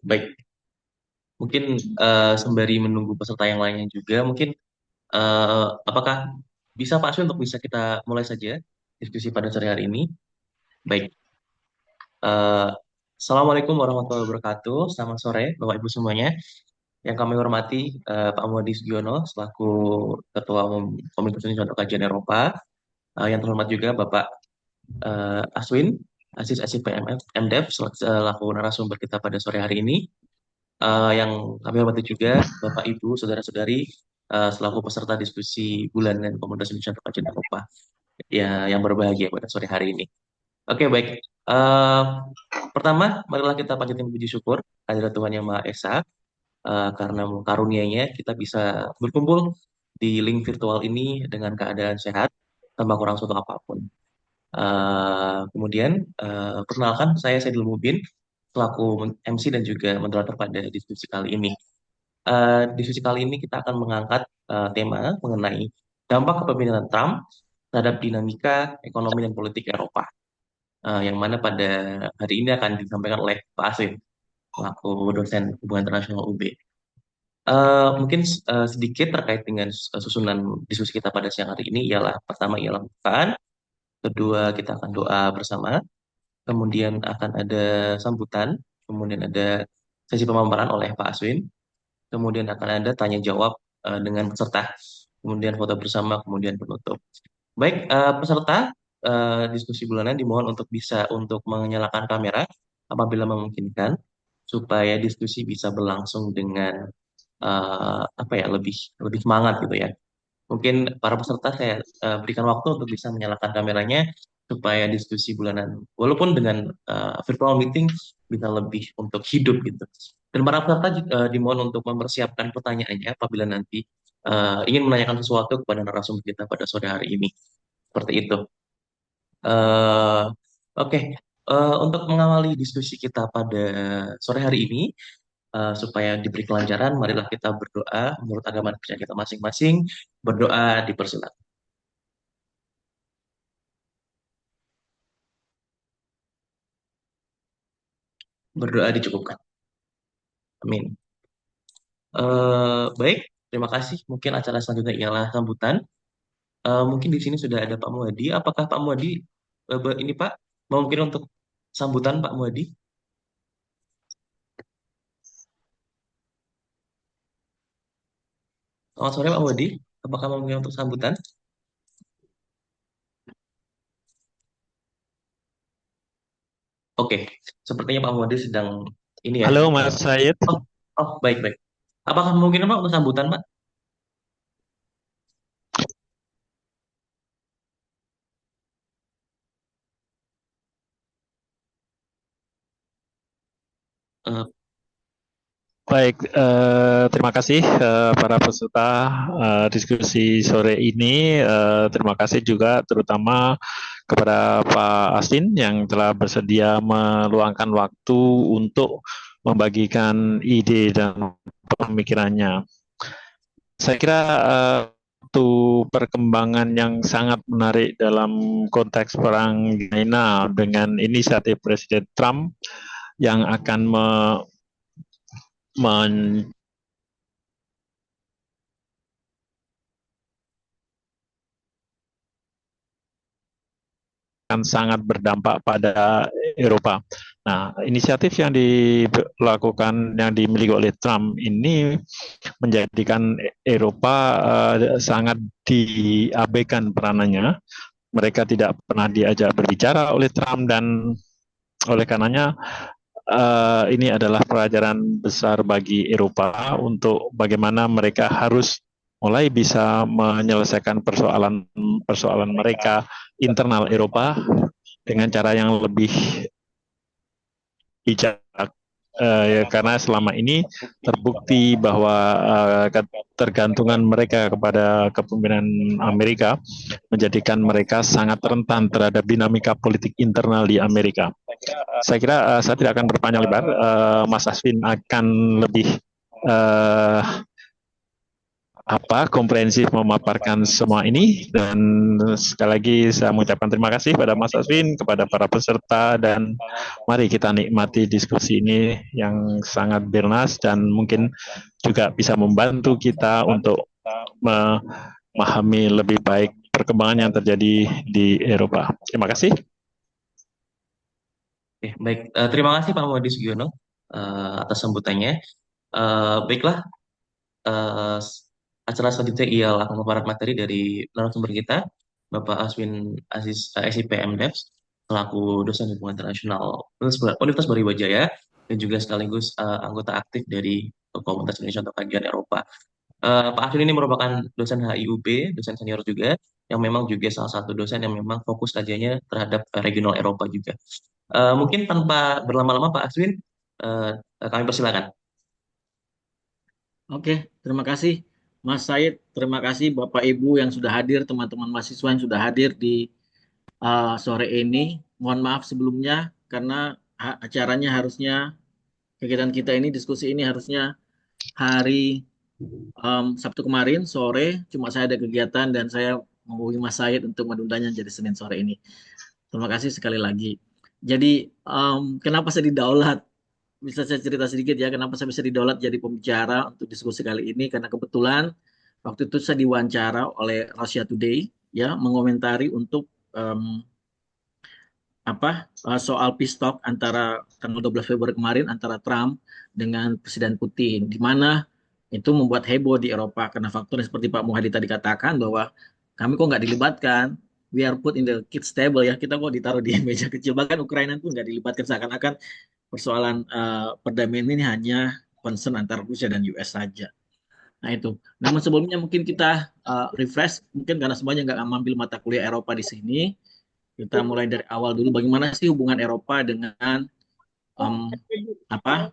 Baik, mungkin sembari menunggu peserta yang lainnya juga, mungkin apakah bisa Pak Aswi untuk bisa kita mulai saja diskusi pada sore hari ini? Baik, eh, Assalamualaikum warahmatullahi wabarakatuh. Selamat sore, Bapak Ibu semuanya. Yang kami hormati Pak Muhadi Sugiono selaku Ketua Umum Komunitas Indonesia untuk Kajian Eropa. Yang terhormat juga Bapak Aswin, Assis PMF, MDev, selaku narasumber kita pada sore hari ini. Yang kami hormati juga Bapak Ibu, saudara-saudari, selaku peserta diskusi bulanan Komunitas Indonesia untuk Kajian Eropa ya, yang berbahagia pada sore hari ini. Oke, baik. Eh, Pertama, marilah kita panjatkan puji syukur kehadirat Tuhan Yang Maha Esa, karena karunia-Nya kita bisa berkumpul di link virtual ini dengan keadaan sehat tanpa kurang suatu apapun. Kemudian, perkenalkan saya Saidul Mubin selaku MC dan juga moderator pada diskusi kali ini. Diskusi kali ini kita akan mengangkat tema mengenai dampak kepemimpinan Trump terhadap dinamika ekonomi dan politik Eropa, yang mana pada hari ini akan disampaikan oleh Pak Aswin, selaku dosen hubungan internasional UB. Mungkin sedikit terkait dengan susunan diskusi kita pada siang hari ini ialah pertama ialah pembukaan, kedua kita akan doa bersama, kemudian akan ada sambutan, kemudian ada sesi pemaparan oleh Pak Aswin, kemudian akan ada tanya jawab dengan peserta, kemudian foto bersama, kemudian penutup. Baik, peserta diskusi bulanan dimohon untuk bisa untuk menyalakan kamera apabila memungkinkan, supaya diskusi bisa berlangsung dengan apa ya, lebih lebih semangat gitu ya. Mungkin para peserta saya berikan waktu untuk bisa menyalakan kameranya supaya diskusi bulanan, walaupun dengan virtual meeting, bisa lebih untuk hidup gitu. Dan para peserta dimohon untuk mempersiapkan pertanyaannya apabila nanti ingin menanyakan sesuatu kepada narasumber kita pada sore hari ini. Seperti itu. eh Oke, untuk mengawali diskusi kita pada sore hari ini, supaya diberi kelancaran, marilah kita berdoa menurut agama dan kepercayaan kita masing-masing. Berdoa dipersilakan. Berdoa dicukupkan. Amin. Baik, terima kasih. Mungkin acara selanjutnya ialah sambutan. Mungkin di sini sudah ada Pak Muhadi. Apakah Pak Muhadi ini Pak mau mungkin untuk sambutan Pak Muhadi? Selamat sore Pak Muhadi. Apakah mau mungkin untuk sambutan? Oke, sepertinya Pak Muhadi sedang ini ya. Halo Mas Said. Oh, oh, baik baik. Apakah mungkin Pak untuk sambutan Pak? Eh, Baik, terima kasih para peserta diskusi sore ini. Terima kasih juga terutama kepada Pak Astin yang telah bersedia meluangkan waktu untuk membagikan ide dan pemikirannya. Saya kira satu perkembangan yang sangat menarik dalam konteks perang China dengan inisiatif Presiden Trump yang akan men akan sangat berdampak pada Eropa. Nah, inisiatif yang dilakukan, yang dimiliki oleh Trump ini menjadikan Eropa sangat diabaikan peranannya. Mereka tidak pernah diajak berbicara oleh Trump dan oleh karenanya ini adalah pelajaran besar bagi Eropa untuk bagaimana mereka harus mulai bisa menyelesaikan persoalan mereka internal Eropa dengan cara yang lebih bijak. Karena selama ini terbukti bahwa ketergantungan mereka kepada kepemimpinan Amerika menjadikan mereka sangat rentan terhadap dinamika politik internal di Amerika. Saya kira saya tidak akan berpanjang lebar. Mas Aswin akan lebih uh, komprehensif memaparkan semua ini, dan sekali lagi saya mengucapkan terima kasih pada Mas Aswin, kepada para peserta, dan mari kita nikmati diskusi ini yang sangat bernas dan mungkin juga bisa membantu kita untuk memahami lebih baik perkembangan yang terjadi di Eropa. Terima kasih. Oke, baik. Terima kasih Pak Muhadi Sugiono atas sambutannya. Baiklah, eh, acara selanjutnya ialah pemaparan materi dari narasumber kita, Bapak Aswin Aziz, SIP MDEVS, selaku dosen hubungan internasional Universitas Brawijaya, dan juga sekaligus anggota aktif dari Komunitas Indonesia untuk Kajian Eropa. Pak Aswin ini merupakan dosen HIUB, dosen senior juga, yang memang juga salah satu dosen yang memang fokus kajiannya terhadap regional Eropa juga. Mungkin tanpa berlama-lama Pak Aswin, eh, kami persilakan. Oke, terima kasih Mas Said, terima kasih Bapak Ibu yang sudah hadir, teman-teman mahasiswa yang sudah hadir di sore ini. Mohon maaf sebelumnya karena acaranya harusnya, kegiatan kita ini, diskusi ini harusnya hari Sabtu kemarin sore, cuma saya ada kegiatan dan saya menghubungi Mas Said untuk menundanya jadi Senin sore ini. Terima kasih sekali lagi. Jadi kenapa saya didaulat? Bisa saya cerita sedikit ya, kenapa saya bisa didaulat jadi pembicara untuk diskusi kali ini? Karena kebetulan waktu itu saya diwawancara oleh Russia Today, ya, mengomentari untuk soal peace talk antara tanggal 12 Februari kemarin antara Trump dengan Presiden Putin, di mana itu membuat heboh di Eropa karena faktor seperti Pak Muhadi tadi katakan bahwa kami kok nggak dilibatkan, we are put in the kids table, ya, kita kok ditaruh di meja kecil, bahkan Ukraina pun nggak dilibatkan, seakan-akan persoalan perdamaian ini hanya concern antara Rusia dan US saja. Nah itu. Namun sebelumnya mungkin kita refresh, mungkin karena semuanya nggak mengambil mata kuliah Eropa di sini, kita mulai dari awal dulu. Bagaimana sih hubungan Eropa dengan um, apa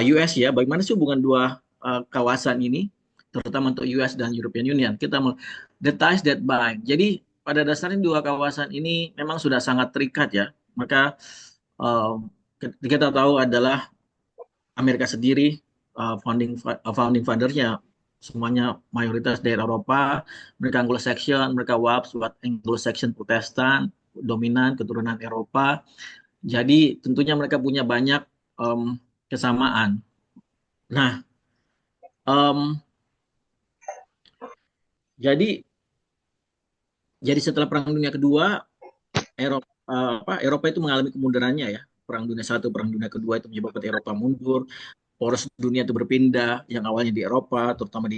US, ya? Bagaimana sih hubungan dua kawasan ini, terutama untuk US dan European Union? Kita mulai the ties that bind. Jadi pada dasarnya dua kawasan ini memang sudah sangat terikat, ya. Maka um, kita tahu adalah Amerika sendiri, founding fathersnya semuanya mayoritas dari Eropa, mereka Anglo-Saxon, mereka WAPS, Anglo-Saxon Protestan, dominan keturunan Eropa. Jadi tentunya mereka punya banyak kesamaan. Nah, um, jadi setelah Perang Dunia Kedua, Eropa itu mengalami kemundurannya, ya. Perang Dunia Satu, Perang Dunia Kedua itu menyebabkan Eropa mundur. Poros dunia itu berpindah, yang awalnya di Eropa, terutama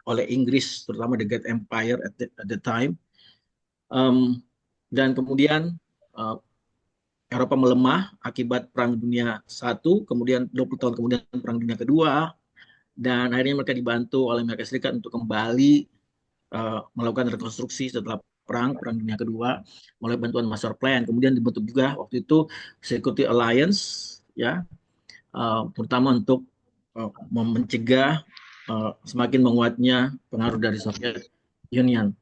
oleh Inggris, terutama the Great Empire at the time. Dan kemudian uh, Eropa melemah akibat Perang Dunia Satu, kemudian 20 tahun kemudian Perang Dunia Kedua, dan akhirnya mereka dibantu oleh Amerika Serikat untuk kembali melakukan rekonstruksi setelah Perang Dunia Kedua melalui bantuan Master Plan. Kemudian dibentuk juga waktu itu Security Alliance, ya, terutama untuk mencegah semakin menguatnya pengaruh dari Soviet Union.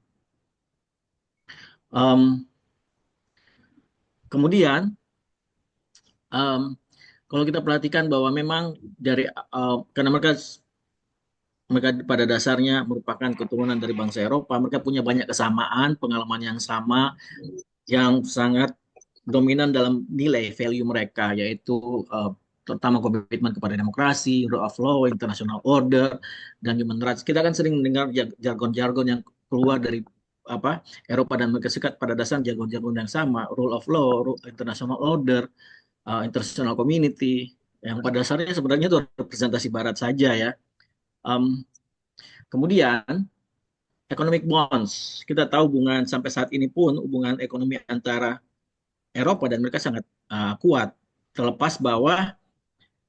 Kemudian kalau kita perhatikan bahwa memang karena mereka pada dasarnya merupakan keturunan dari bangsa Eropa, mereka punya banyak kesamaan, pengalaman yang sama, yang sangat dominan dalam nilai value mereka, yaitu terutama komitmen kepada demokrasi, rule of law, international order, dan human rights. Kita kan sering mendengar jargon-jargon yang keluar dari Eropa dan Amerika Serikat, pada dasar jargon-jargon yang sama, rule of law, international order, international community, yang pada dasarnya sebenarnya itu representasi Barat saja, ya. Kemudian economic bonds, kita tahu hubungan sampai saat ini pun hubungan ekonomi antara Eropa dan mereka sangat kuat, terlepas bahwa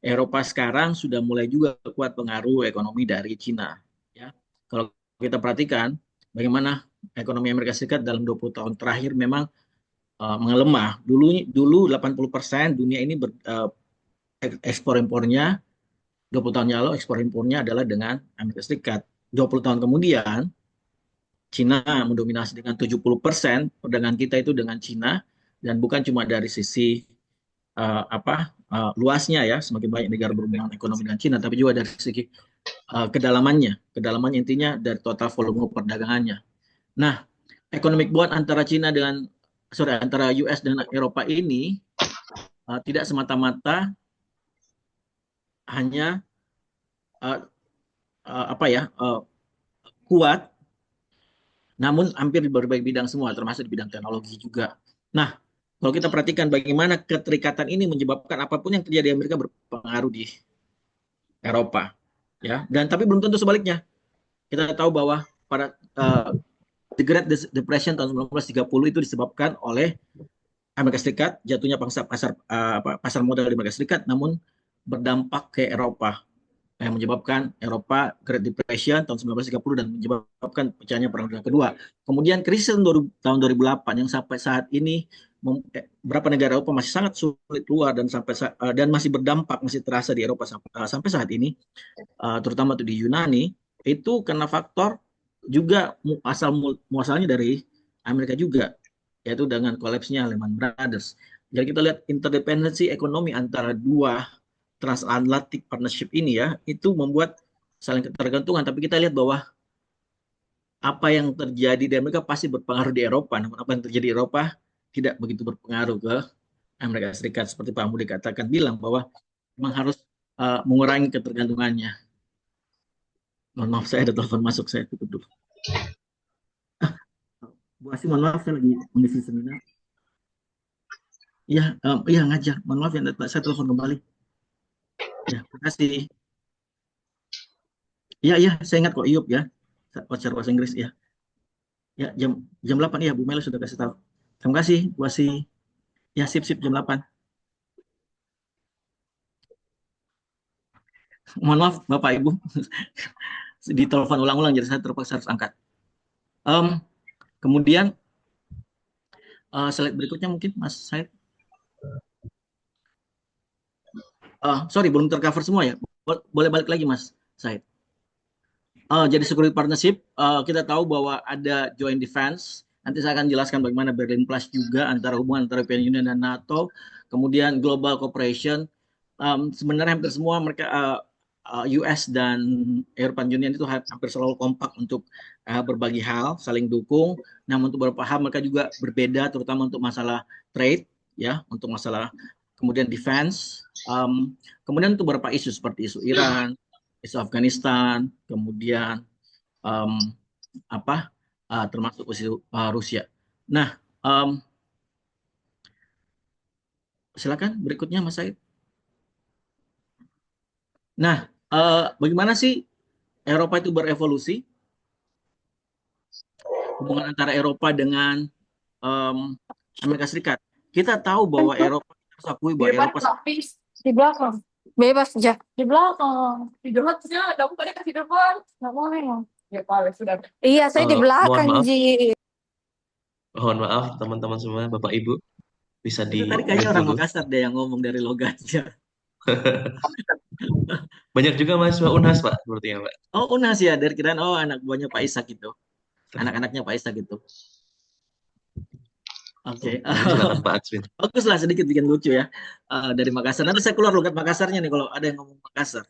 Eropa sekarang sudah mulai juga kuat pengaruh ekonomi dari Cina, ya. Kalau kita perhatikan bagaimana ekonomi Amerika Serikat dalam 20 tahun terakhir memang melemah. Dulu 80% dunia ini ekspor impornya, 20 tahun yang lalu ekspor impornya adalah dengan Amerika Serikat. 20 tahun kemudian Cina mendominasi dengan 70%, perdagangan kita itu dengan Cina, dan bukan cuma dari sisi luasnya, ya, semakin banyak negara berhubungan ekonomi dengan Cina, tapi juga dari segi kedalamannya intinya dari total volume perdagangannya. Nah, economic bond antara antara US dan Eropa ini tidak semata-mata hanya uh, apa ya kuat, namun hampir di berbagai bidang semua, termasuk di bidang teknologi juga. Nah, kalau kita perhatikan bagaimana keterikatan ini menyebabkan apapun yang terjadi di Amerika berpengaruh di Eropa, ya. Dan tapi belum tentu sebaliknya. Kita tahu bahwa pada The Great Depression tahun 1930 itu disebabkan oleh Amerika Serikat, jatuhnya pasar modal di Amerika Serikat, namun berdampak ke Eropa, yang menyebabkan Eropa Great Depression tahun 1930 dan menyebabkan pecahnya Perang Dunia Kedua. Kemudian krisis tahun 2008 yang sampai saat ini beberapa negara Eropa masih sangat sulit keluar dan masih berdampak, masih terasa di Eropa sampai saat ini, terutama di Yunani, itu karena faktor juga muasalnya dari Amerika juga, yaitu dengan kolapsnya Lehman Brothers. Jadi kita lihat interdependensi ekonomi antara dua transatlantic partnership ini ya, itu membuat saling ketergantungan. Tapi kita lihat bahwa apa yang terjadi di Amerika pasti berpengaruh di Eropa, namun apa yang terjadi di Eropa tidak begitu berpengaruh ke Amerika Serikat. Seperti Pak Budi katakan bilang bahwa memang harus mengurangi ketergantungannya. Mohon maaf, saya ada telepon masuk, saya tutup dulu. Bu Asih, mohon maaf, saya lagi mengisi seminar. Iya, iya ngajar. Mohon maaf ya, saya telepon kembali. Ya, terima kasih. Iya, iya, saya ingat kok Iup ya. Voucher bahasa Inggris ya. Ya, jam 8 ya, Bu Melo sudah kasih tahu. Terima kasih, Bu Asih. Ya, sip jam 8. Mohon maaf Bapak Ibu. Di telepon ulang-ulang jadi saya terpaksa harus angkat. Kemudian slide berikutnya mungkin Mas Said. Sorry, belum tercover semua ya. Boleh balik lagi Mas Said. Jadi security partnership, kita tahu bahwa ada joint defense. Nanti saya akan jelaskan bagaimana Berlin Plus juga antara hubungan antara European Union dan NATO. Kemudian global cooperation. Sebenarnya hampir semua mereka US dan European Union itu hampir selalu kompak untuk berbagi hal, saling dukung. Namun untuk beberapa hal mereka juga berbeda, terutama untuk masalah trade, ya, untuk masalah kemudian defense. Kemudian untuk beberapa isu seperti isu Iran, isu Afghanistan, kemudian termasuk isu Rusia. Nah, silakan berikutnya Mas Said. Nah, bagaimana sih Eropa itu berevolusi? Hubungan antara Eropa dengan Amerika Serikat. Kita tahu bahwa Eropa, harus akui bahwa Eropa di belakang. Bebas aja. Di belakang. Di depannya, kamu pada kasih depan. Nggak boleh. Ya, Pak, sudah. Iya, saya di belakang, Mohon maaf, Ji. mohon maaf teman-teman semua, Bapak Ibu bisa itu di tadi kayaknya orang dulu. Makassar deh yang ngomong dari logatnya. Banyak juga mahasiswa UNHAS Pak, sepertinya Pak. Oh, UNAS ya, dari kirain anak buahnya Pak Ishak itu. Anak-anaknya Pak Ishak itu. Oke. Silakan Pak Akswin. Bagus lah, sedikit bikin lucu ya. Dari Makassar. Nanti saya keluar logat Makassarnya nih kalau ada yang ngomong Makassar.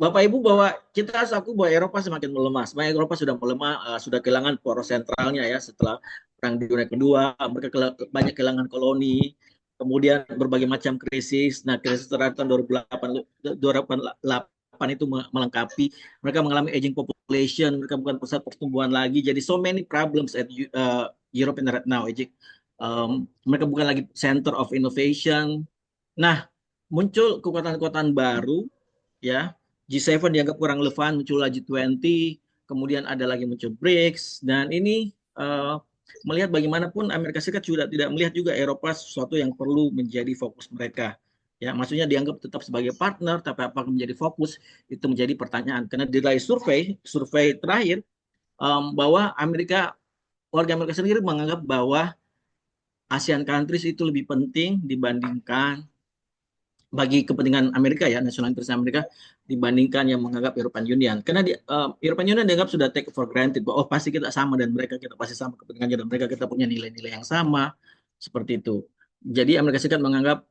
Bapak Ibu, bahwa kita harus akui bahwa Eropa semakin melemah. Sebenarnya Eropa sudah melemah, sudah kehilangan poros sentralnya ya setelah Perang Dunia Kedua. Mereka banyak kehilangan koloni, kemudian berbagai macam krisis. Nah, krisis terakhir tahun 2008 itu melengkapi. Mereka mengalami aging population, mereka bukan pusat pertumbuhan lagi. Jadi so many problems at Europe right now, Ejik. Mereka bukan lagi center of innovation. Nah, muncul kekuatan-kekuatan baru, ya. G7 dianggap kurang relevan, muncullah G20, kemudian ada lagi muncul BRICS, dan ini melihat bagaimanapun Amerika Serikat sudah tidak melihat juga Eropa sesuatu yang perlu menjadi fokus mereka. Ya, maksudnya dianggap tetap sebagai partner, tapi apakah menjadi fokus itu menjadi pertanyaan. Karena dari survei terakhir bahwa warga Amerika sendiri menganggap bahwa ASEAN countries itu lebih penting dibandingkan bagi kepentingan Amerika ya, national interest Amerika dibandingkan yang menganggap European Union. Karena European Union dianggap sudah take for granted bahwa pasti kita sama dan kita pasti sama kepentingannya dan mereka kita punya nilai-nilai yang sama seperti itu. Jadi Amerika Serikat menganggap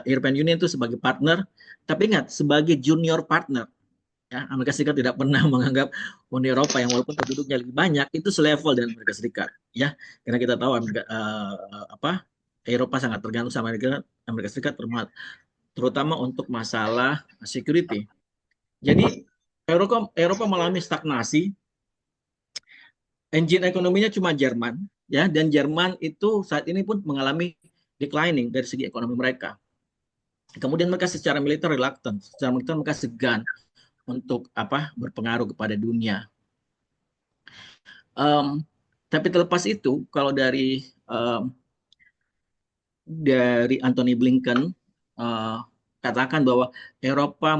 European Union itu sebagai partner, tapi ingat sebagai junior partner. Ya, Amerika Serikat tidak pernah menganggap Uni Eropa yang walaupun penduduknya lebih banyak itu selevel dengan Amerika Serikat, ya, karena kita tahu Eropa sangat tergantung sama Amerika Serikat terutama untuk masalah security. Jadi Eropa mengalami stagnasi, engine ekonominya cuma Jerman, ya, dan Jerman itu saat ini pun mengalami declining dari segi ekonomi mereka. Kemudian mereka secara militer reluctant, secara militer mereka segan untuk berpengaruh kepada dunia. Tapi terlepas itu, kalau dari Anthony Blinken katakan bahwa Eropa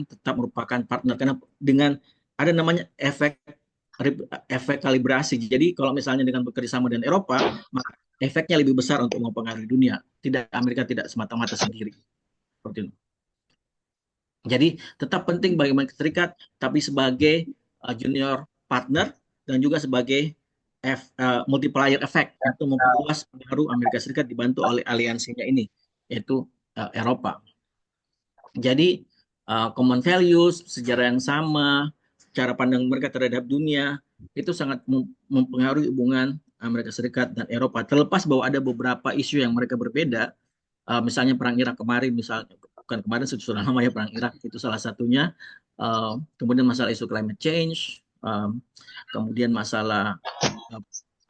tetap merupakan partner karena dengan ada namanya efek kalibrasi. Jadi kalau misalnya dengan bekerja sama dengan Eropa, maka efeknya lebih besar untuk mempengaruhi dunia. Amerika tidak semata-mata sendiri. Seperti itu. Jadi tetap penting bagi Amerika Serikat, tapi sebagai junior partner dan juga sebagai multiplier effect untuk memperluas pengaruh Amerika Serikat dibantu oleh aliansinya ini, yaitu Eropa. Jadi common values, sejarah yang sama, cara pandang mereka terhadap dunia itu sangat mempengaruhi hubungan Amerika Serikat dan Eropa. Terlepas bahwa ada beberapa isu yang mereka berbeda, misalnya perang Irak kemarin, misalnya bukan kemarin sudah lama ya perang Irak itu salah satunya. Kemudian masalah isu climate change, kemudian masalah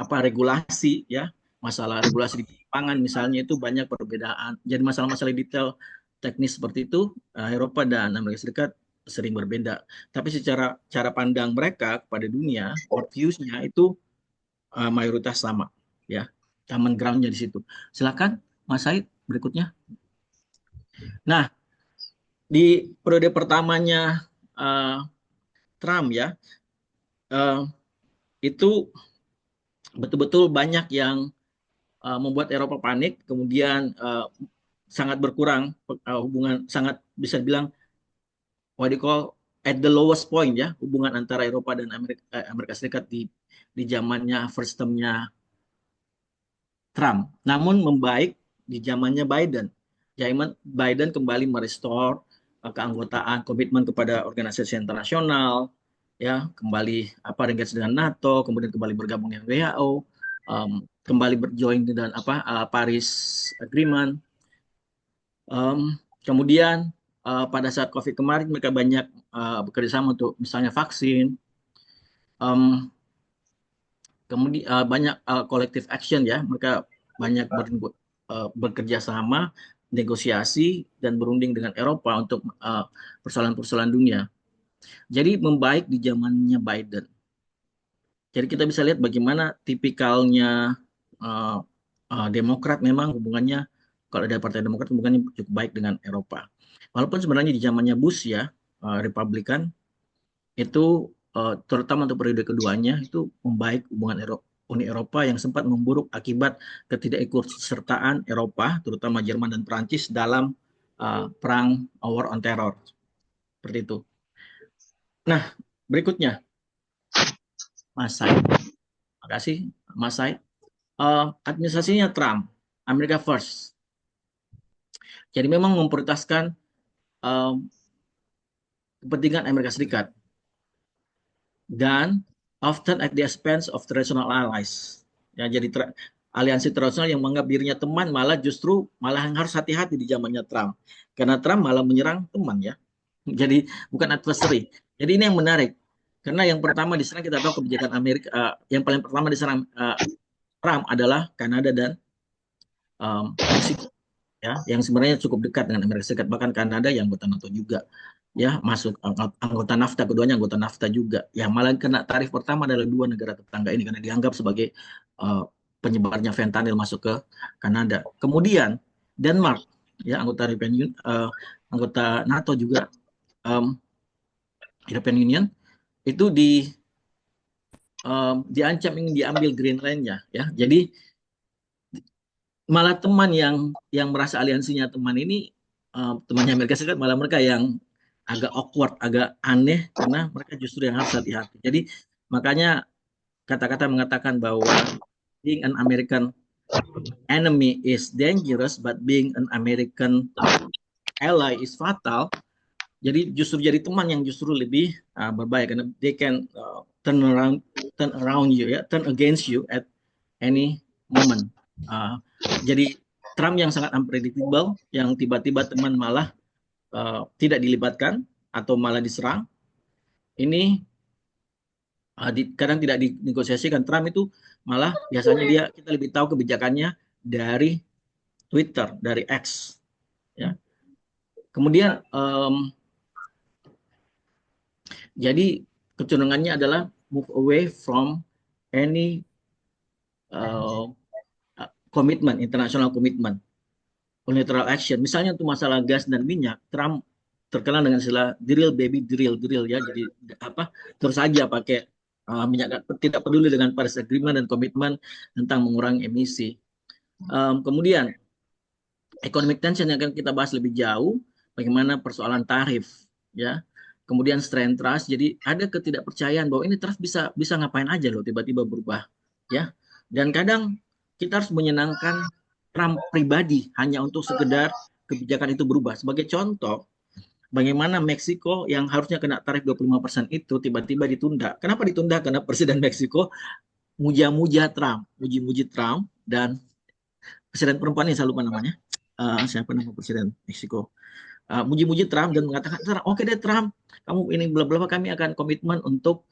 regulasi, ya, masalah regulasi di pangan misalnya itu banyak perbedaan. Jadi masalah-masalah detail teknis seperti itu Eropa dan Amerika Serikat sering berbeda. Tapi secara cara pandang mereka kepada dunia, worldview-nya itu mayoritas sama, ya, common ground-nya di situ. Silakan Mas Said berikutnya. Nah, di periode pertamanya Trump, ya, itu betul-betul banyak yang membuat Eropa panik, kemudian sangat berkurang hubungan, sangat bisa dibilang what you call at the lowest point, ya, hubungan antara Eropa dan Amerika Serikat di zamannya first term-nya Trump. Namun membaik di zamannya Biden. Biden kembali merestore keanggotaan, komitmen kepada organisasi internasional, ya, kembali engage dengan NATO, kemudian kembali bergabung dengan WHO, kembali berjoin dengan Paris Agreement. Kemudian pada saat COVID kemarin mereka banyak bekerja sama untuk misalnya vaksin. Kemudian banyak collective action, ya, mereka banyak bekerja sama, negosiasi dan berunding dengan Eropa untuk persoalan-persoalan dunia. Jadi membaik di zamannya Biden. Jadi kita bisa lihat bagaimana tipikalnya Demokrat memang hubungannya, kalau ada Partai Demokrat hubungannya cukup baik dengan Eropa. Walaupun sebenarnya di zamannya Bush, ya, Republikan itu terutama untuk periode keduanya itu membaik hubungan Uni Eropa yang sempat memburuk akibat ketidakikutsertaan Eropa, terutama Jerman dan Prancis dalam perang War on Terror. Seperti itu. Nah, berikutnya Mas Said. Terima kasih Mas Said. Administrasinya Trump, America First. Jadi memang memprioritaskan kepentingan Amerika Serikat dan often at the expense of traditional allies. Ya, jadi aliansi tradisional yang menganggap dirinya teman malah yang harus hati-hati di zamannya Trump. Karena Trump malah menyerang teman, ya. Jadi bukan adversary. Jadi ini yang menarik. Karena yang pertama diserang, kita tahu kebijakan Amerika, yang paling pertama diserang Trump adalah Kanada dan Meksiko, ya, yang sebenarnya cukup dekat dengan Amerika Serikat, bahkan Kanada yang anggota NATO juga, ya, masuk anggota NAFTA, keduanya anggota NAFTA juga. Ya, malah kena tarif pertama adalah dua negara tetangga ini karena dianggap sebagai penyebarnya fentanyl masuk ke Kanada. Kemudian Denmark, ya, anggota European Union, anggota NATO juga, European Union itu diancam ingin diambil Greenland-nya, ya. Jadi malah teman yang merasa aliansinya teman ini, temannya Amerika Serikat, malah mereka yang agak awkward, agak aneh karena mereka justru yang harus hati-hati. Jadi makanya kata-kata mengatakan bahwa being an American enemy is dangerous, but being an American ally is fatal. Jadi justru jadi teman yang justru lebih berbahaya karena they can turn around you ya, turn against you at any moment. Jadi Trump yang sangat unpredictable, yang tiba-tiba teman malah tidak dilibatkan atau malah diserang. Ini kadang tidak dinegosiasikan. Trump itu malah biasanya kita lebih tahu kebijakannya dari Twitter, dari X. Ya. Kemudian jadi kecenderungannya adalah move away from any commitment, international commitment, unilateral action. Misalnya untuk masalah gas dan minyak, Trump terkenal dengan istilah drill baby drill ya. Jadi terus saja pakai minyak, tidak peduli dengan Paris Agreement dan komitmen tentang mengurangi emisi. Kemudian economic tension yang akan kita bahas lebih jauh, bagaimana persoalan tarif ya. Kemudian strength trust, jadi ada ketidakpercayaan bahwa ini trust bisa ngapain aja loh tiba-tiba berubah ya. Dan kadang kita harus menyenangkan Trump pribadi hanya untuk sekedar kebijakan itu berubah. Sebagai contoh, bagaimana Meksiko yang harusnya kena tarif 25% itu tiba-tiba ditunda. Kenapa ditunda? Karena Presiden Meksiko muja-muja Trump, muji-muji Trump, dan Presiden perempuan ini saya lupa namanya. Siapa nama Presiden Meksiko? Muji-muji Trump dan mengatakan, oke deh Trump, kamu ini bla-bla, kami akan komitmen untuk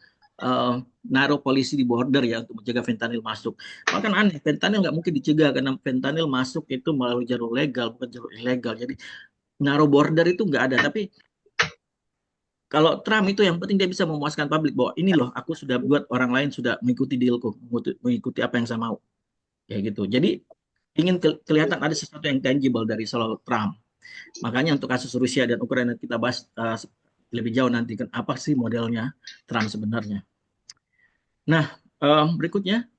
naruh polisi di border ya untuk mencegah fentanyl masuk. Bahkan aneh, fentanyl nggak mungkin dicegah karena fentanyl masuk itu melalui jalur legal, bukan jalur ilegal. Jadi naruh border itu nggak ada. Tapi kalau Trump itu yang penting dia bisa memuaskan publik bahwa ini loh, aku sudah buat, orang lain sudah mengikuti dealku, mengikuti apa yang saya mau. Ya gitu. Jadi ingin kelihatan ada sesuatu yang tangible dari selalu Trump. Makanya untuk kasus Rusia dan Ukraina kita bahas lebih jauh nanti kan apa sih modelnya Trump sebenarnya. Nah, berikutnya.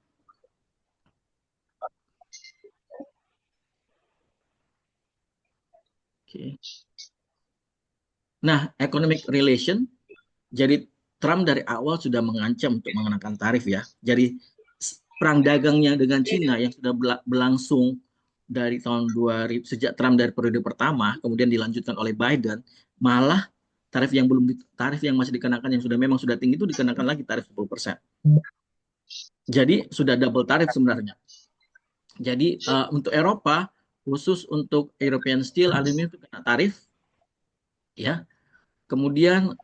Oke. Nah, economic relation. Jadi Trump dari awal sudah mengancam untuk mengenakan tarif ya. Jadi perang dagangnya dengan Cina yang sudah berlangsung dari tahun 2000, sejak Trump dari periode pertama, kemudian dilanjutkan oleh Biden, malah tarif yang masih dikenakan yang memang sudah tinggi itu dikenakan lagi tarif 10%. Jadi sudah double tarif sebenarnya. Jadi untuk Eropa, khusus untuk European Steel, aluminium itu kena tarif, ya. Kemudian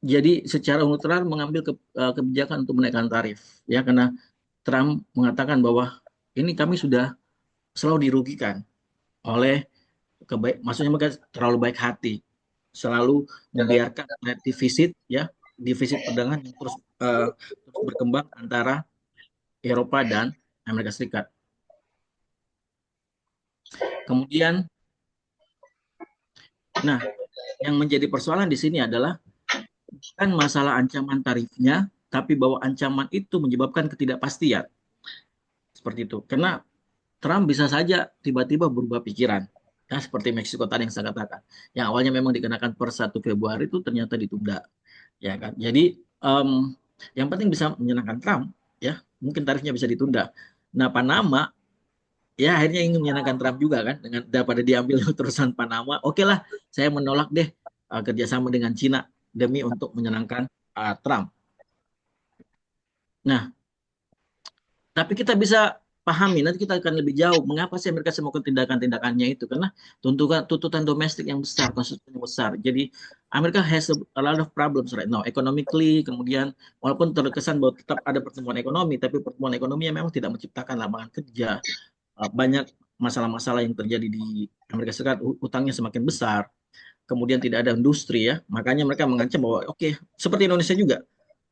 jadi secara neutral mengambil kebijakan untuk menaikkan tarif, ya, karena Trump mengatakan bahwa ini kami sudah selalu dirugikan oleh maksudnya mereka terlalu baik hati, selalu membiarkan defisit, ya, defisit perdagangan yang terus berkembang antara Eropa dan Amerika Serikat. Kemudian, nah, yang menjadi persoalan di sini adalah bukan masalah ancaman tarifnya, tapi bahwa ancaman itu menyebabkan ketidakpastian. Seperti itu. Karena Trump bisa saja tiba-tiba berubah pikiran. Ya, seperti Meksiko tadi yang saya katakan. Yang awalnya memang dikenakan per 1 Februari itu ternyata ditunda. Ya kan? Jadi yang penting bisa menyenangkan Trump, ya. Mungkin tarifnya bisa ditunda. Nah, Panama ya akhirnya ingin menyenangkan Trump juga kan, dengan daripada diambil terusan Panama. Oke lah, saya menolak deh kerjasama dengan Cina demi untuk menyenangkan Trump. Nah, tapi kita bisa pahami, nanti kita akan lebih jauh mengapa sih Amerika melakukan tindakan-tindakannya itu, karena tuntutan domestik yang besar, konstitusi yang besar. Jadi Amerika has a lot of problems right now, economically. Kemudian walaupun terkesan bahwa tetap ada pertumbuhan ekonomi, tapi pertumbuhan ekonomi yang memang tidak menciptakan lapangan kerja. Banyak masalah-masalah yang terjadi di Amerika Serikat, utangnya semakin besar, kemudian tidak ada industri ya, makanya mereka mengancam bahwa oke, seperti Indonesia juga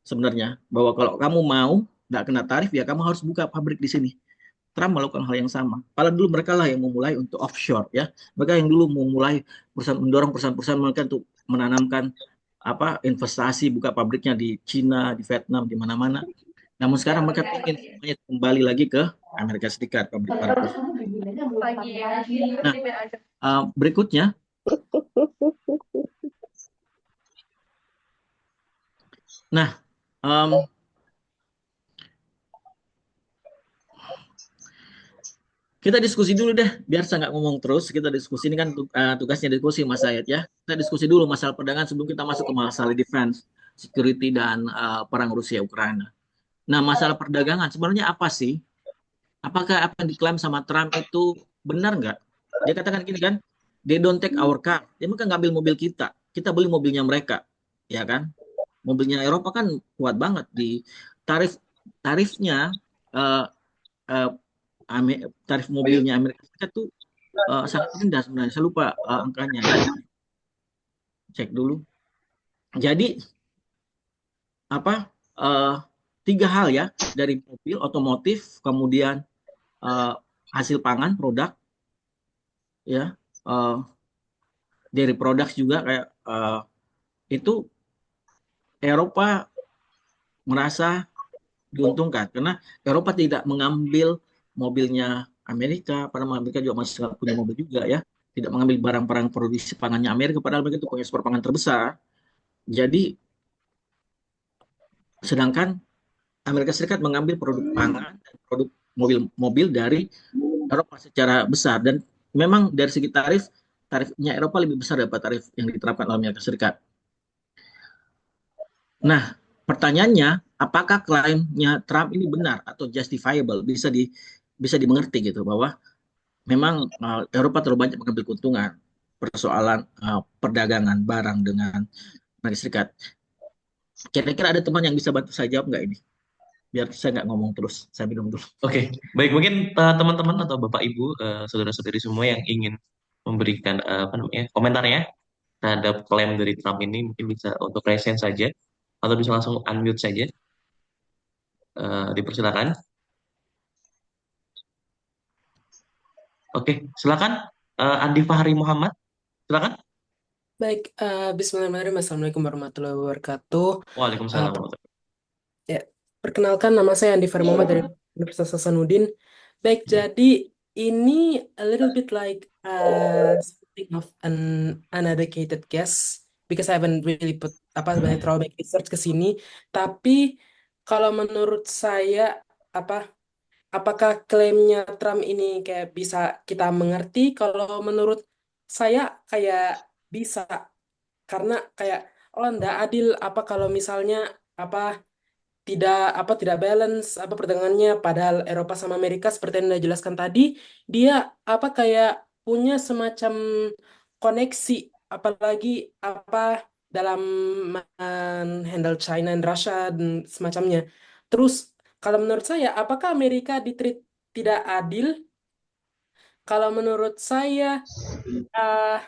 sebenarnya, bahwa kalau kamu mau nggak kena tarif ya kamu harus buka pabrik di sini. Trump melakukan hal yang sama. Padahal dulu mereka lah yang memulai untuk offshore ya, mereka yang dulu memulai mendorong perusahaan-perusahaan mereka untuk menanamkan investasi, buka pabriknya di Cina, di Vietnam, di mana-mana. Namun sekarang mereka ingin semuanya kembali lagi ke Amerika Serikat, pabrik-pabrik. Nah, berikutnya. Nah, Kita diskusi dulu deh, biar saya nggak ngomong terus. Kita diskusi ini kan tugasnya diskusi Mas Sayed ya. Kita diskusi dulu masalah perdagangan sebelum kita masuk ke masalah defense, security dan perang Rusia Ukraina. Nah, masalah perdagangan sebenarnya apa sih? Apakah apa yang diklaim sama Trump itu benar nggak? Dia katakan gini kan, they don't take our car. Dia mereka ngambil mobil kita beli mobilnya mereka, ya kan? Mobilnya Eropa kan kuat banget di tarif tarifnya eh, eh, tarif mobilnya Amerika Serikat tuh sangat rendah sebenarnya. Saya lupa angkanya. Cek dulu. Jadi apa eh, tiga hal ya dari mobil otomotif, kemudian eh, hasil pangan produk ya eh, dari produk juga kayak itu Eropa merasa diuntungkan karena Eropa tidak mengambil mobilnya Amerika, padahal Amerika juga masih punya mobil juga ya, tidak mengambil barang-barang produksi pangannya Amerika, padahal mereka itu pengekspor pangan terbesar. Jadi sedangkan Amerika Serikat mengambil produk pangan dan produk mobil-mobil dari Eropa secara besar dan memang dari segi tarifnya Eropa lebih besar daripada tarif yang diterapkan oleh Amerika Serikat. Nah, pertanyaannya, apakah klaimnya Trump ini benar atau justifiable, bisa dimengerti gitu bahwa memang Eropa terlalu banyak mengambil keuntungan persoalan perdagangan barang dengan Amerika Serikat. Kira-kira ada teman yang bisa bantu saya jawab nggak ini? Biar saya nggak ngomong terus, saya minum dulu. Oke, baik mungkin teman-teman atau Bapak Ibu, saudara-saudari semua yang ingin memberikan apa namanya komentarnya terhadap klaim dari Trump ini mungkin bisa untuk present saja atau bisa langsung unmute saja. Dipersilakan. Oke, silakan Andi Fahri Muhammad, silakan. Baik, Bismillahirrahmanirrahim. Assalamualaikum warahmatullahi wabarakatuh. Waalaikumsalam Per- warahmatullahi ya, perkenalkan nama saya Andi Fahri Muhammad dari Universitas Hasanuddin. Baik, wabarakatuh. jadi ini a little bit like something of an uneducated guess because I haven't really put banyak terlalu banyak research ke sini. Tapi kalau menurut saya apakah klaimnya Trump ini kayak bisa kita mengerti? Kalau menurut saya kayak bisa karena kayak oh ndak adil kalau misalnya apa tidak balance perdagangannya padahal Eropa sama Amerika seperti yang Anda jelaskan tadi dia kayak punya semacam koneksi apalagi dalam handle China dan Russia dan semacamnya. Terus kalau menurut saya apakah Amerika ditreat tidak adil? Kalau menurut uh,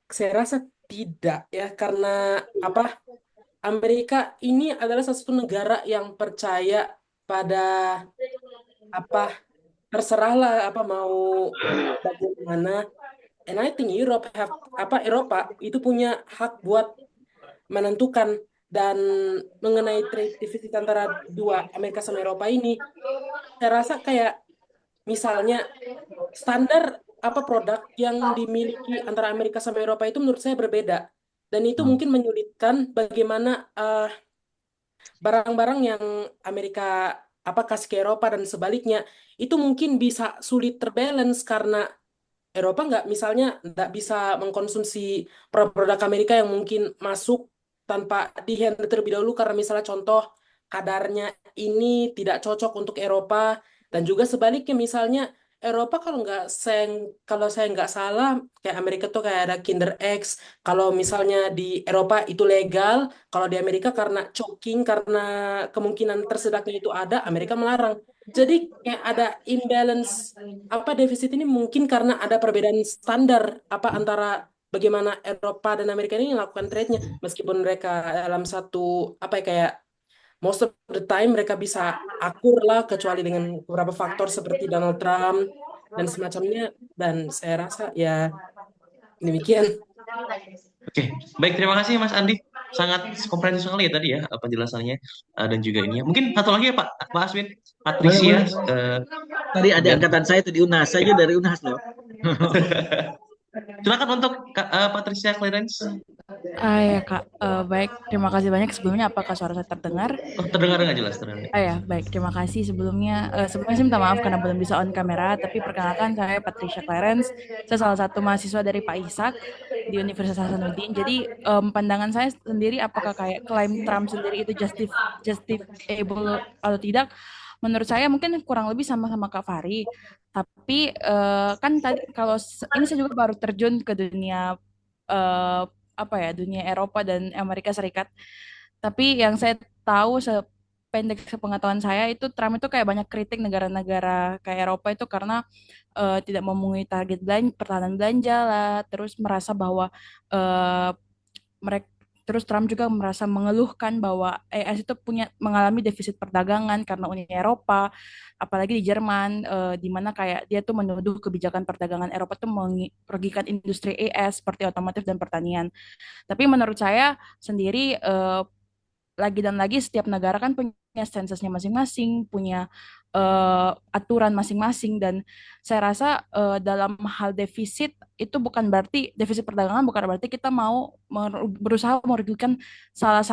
saya rasa tidak ya karena Amerika ini adalah salah satu negara yang percaya pada apa terserahlah mau bagaimana. And I think Eropa itu punya hak buat menentukan dan mengenai trade deficit antara dua Amerika sama Eropa ini, saya rasa kayak misalnya standar produk yang dimiliki antara Amerika sama Eropa itu menurut saya berbeda dan itu mungkin menyulitkan bagaimana barang-barang yang Amerika kasih ke Eropa dan sebaliknya itu mungkin bisa sulit terbalance karena Eropa nggak bisa mengkonsumsi produk Amerika yang mungkin masuk tanpa di-handle terlebih dahulu karena misalnya contoh kadarnya ini tidak cocok untuk Eropa dan juga sebaliknya misalnya Eropa kalau saya nggak salah kayak Amerika tuh kayak ada Kinder Egg kalau misalnya di Eropa itu legal kalau di Amerika karena choking karena kemungkinan tersedaknya itu ada Amerika melarang jadi kayak ada imbalance defisit ini mungkin karena ada perbedaan standar antara bagaimana Eropa dan Amerika ini melakukan trade-nya meskipun mereka dalam satu kayak most of the time mereka bisa akur lah kecuali dengan beberapa faktor seperti Donald Trump dan semacamnya dan saya rasa ya demikian. Oke, baik terima kasih Mas Andi. Sangat komprehensif sekali ya tadi ya penjelasannya dan juga ini ya. Mungkin satu lagi ya Pak Aswin, Patricia. Tadi ada angkatan saya itu di UNAS, saya dari UNAS loh. Silakan untuk Patricia Clarence. Ya Kak, baik, terima kasih banyak sebelumnya. Apakah suara saya terdengar? Oh, terdengar nggak jelas, terdengar. Ya, baik, terima kasih sebelumnya. Sebelumnya saya minta maaf karena belum bisa on kamera, tapi perkenalkan saya Patricia Clarence. Saya salah satu mahasiswa dari Pak Ishak di Universitas Hasanuddin. Jadi pandangan saya sendiri, apakah kayak klaim Trump sendiri itu justifiable atau tidak? Menurut saya mungkin kurang lebih sama-sama Kak Fahri. Tapi kan tadi kalau ini saya juga baru terjun ke dunia eh, apa ya, dunia Eropa dan Amerika Serikat. Tapi yang saya tahu sependek sepengetahuan saya itu Trump itu kayak banyak kritik negara-negara kayak Eropa itu karena tidak memenuhi target pertahanan belanja lah, terus merasa bahwa mereka terus Trump juga merasa mengeluhkan bahwa ES itu mengalami defisit perdagangan karena Uni Eropa, apalagi di Jerman, di mana kayak dia tuh menuduh kebijakan perdagangan Eropa tuh merugikan industri ES seperti otomotif dan pertanian. Tapi menurut saya sendiri lagi dan lagi setiap negara kan punya sensusnya masing-masing, punya aturan masing-masing, dan saya rasa dalam hal defisit itu bukan berarti defisit perdagangan bukan berarti kita mau berusaha merugikan salah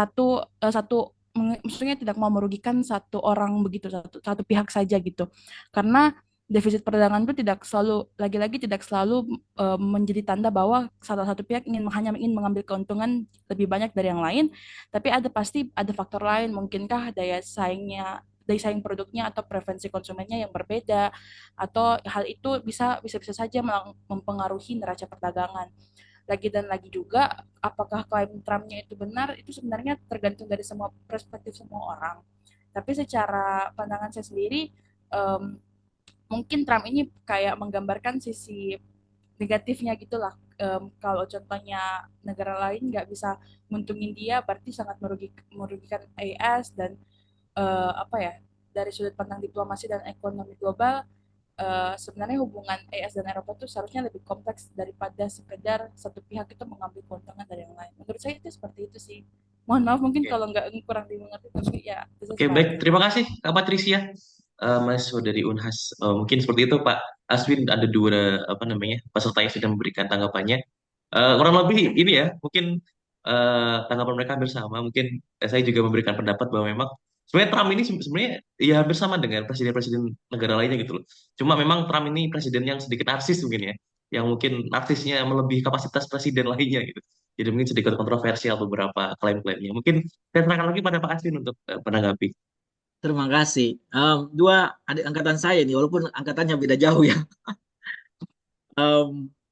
maksudnya tidak mau merugikan satu orang begitu, satu pihak saja gitu. Karena defisit perdagangan itu tidak selalu, lagi-lagi tidak selalu menjadi tanda bahwa salah satu pihak hanya ingin mengambil keuntungan lebih banyak dari yang lain, tapi pasti ada faktor lain, mungkinkah daya saing produknya atau preferensi konsumennya yang berbeda, atau hal itu bisa saja mempengaruhi neraca perdagangan. Lagi dan lagi juga, apakah klaim Trumpnya itu benar, itu sebenarnya tergantung dari semua perspektif semua orang. Tapi secara pandangan saya sendiri, em, mungkin Trump ini kayak menggambarkan sisi negatifnya gitulah. Kalau contohnya negara lain nggak bisa nguntungin dia, berarti sangat merugikan AS, dan apa ya, dari sudut pandang diplomasi dan ekonomi global, sebenarnya hubungan AS dan Eropa itu seharusnya lebih kompleks daripada sekedar satu pihak itu mengambil keuntungan dari yang lain. Menurut saya itu seperti itu sih. Mohon maaf mungkin Oke, kalau nggak kurang dimengerti, tapi ya itu Oke, baik. sekali. Terima kasih, Kak Patricia. Mas dari Unhas. Mungkin seperti itu, Pak Aswin. Ada dua apa namanya peserta yang sudah memberikan tanggapannya. Kurang lebih ini ya, mungkin tanggapan mereka hampir sama. Mungkin saya juga memberikan pendapat bahwa memang sebenarnya Trump ini sebenarnya ya hampir sama dengan presiden-presiden negara lainnya gitu loh. Cuma memang Trump ini presiden yang sedikit narsis mungkin ya, yang mungkin narsisnya melebihi kapasitas presiden lainnya gitu. Jadi mungkin sedikit kontroversial beberapa klaim-klaimnya. Mungkin saya serahkan lagi pada Pak Aswin untuk menanggapi. Terima kasih. Dua adik angkatan saya nih, walaupun angkatannya beda jauh ya,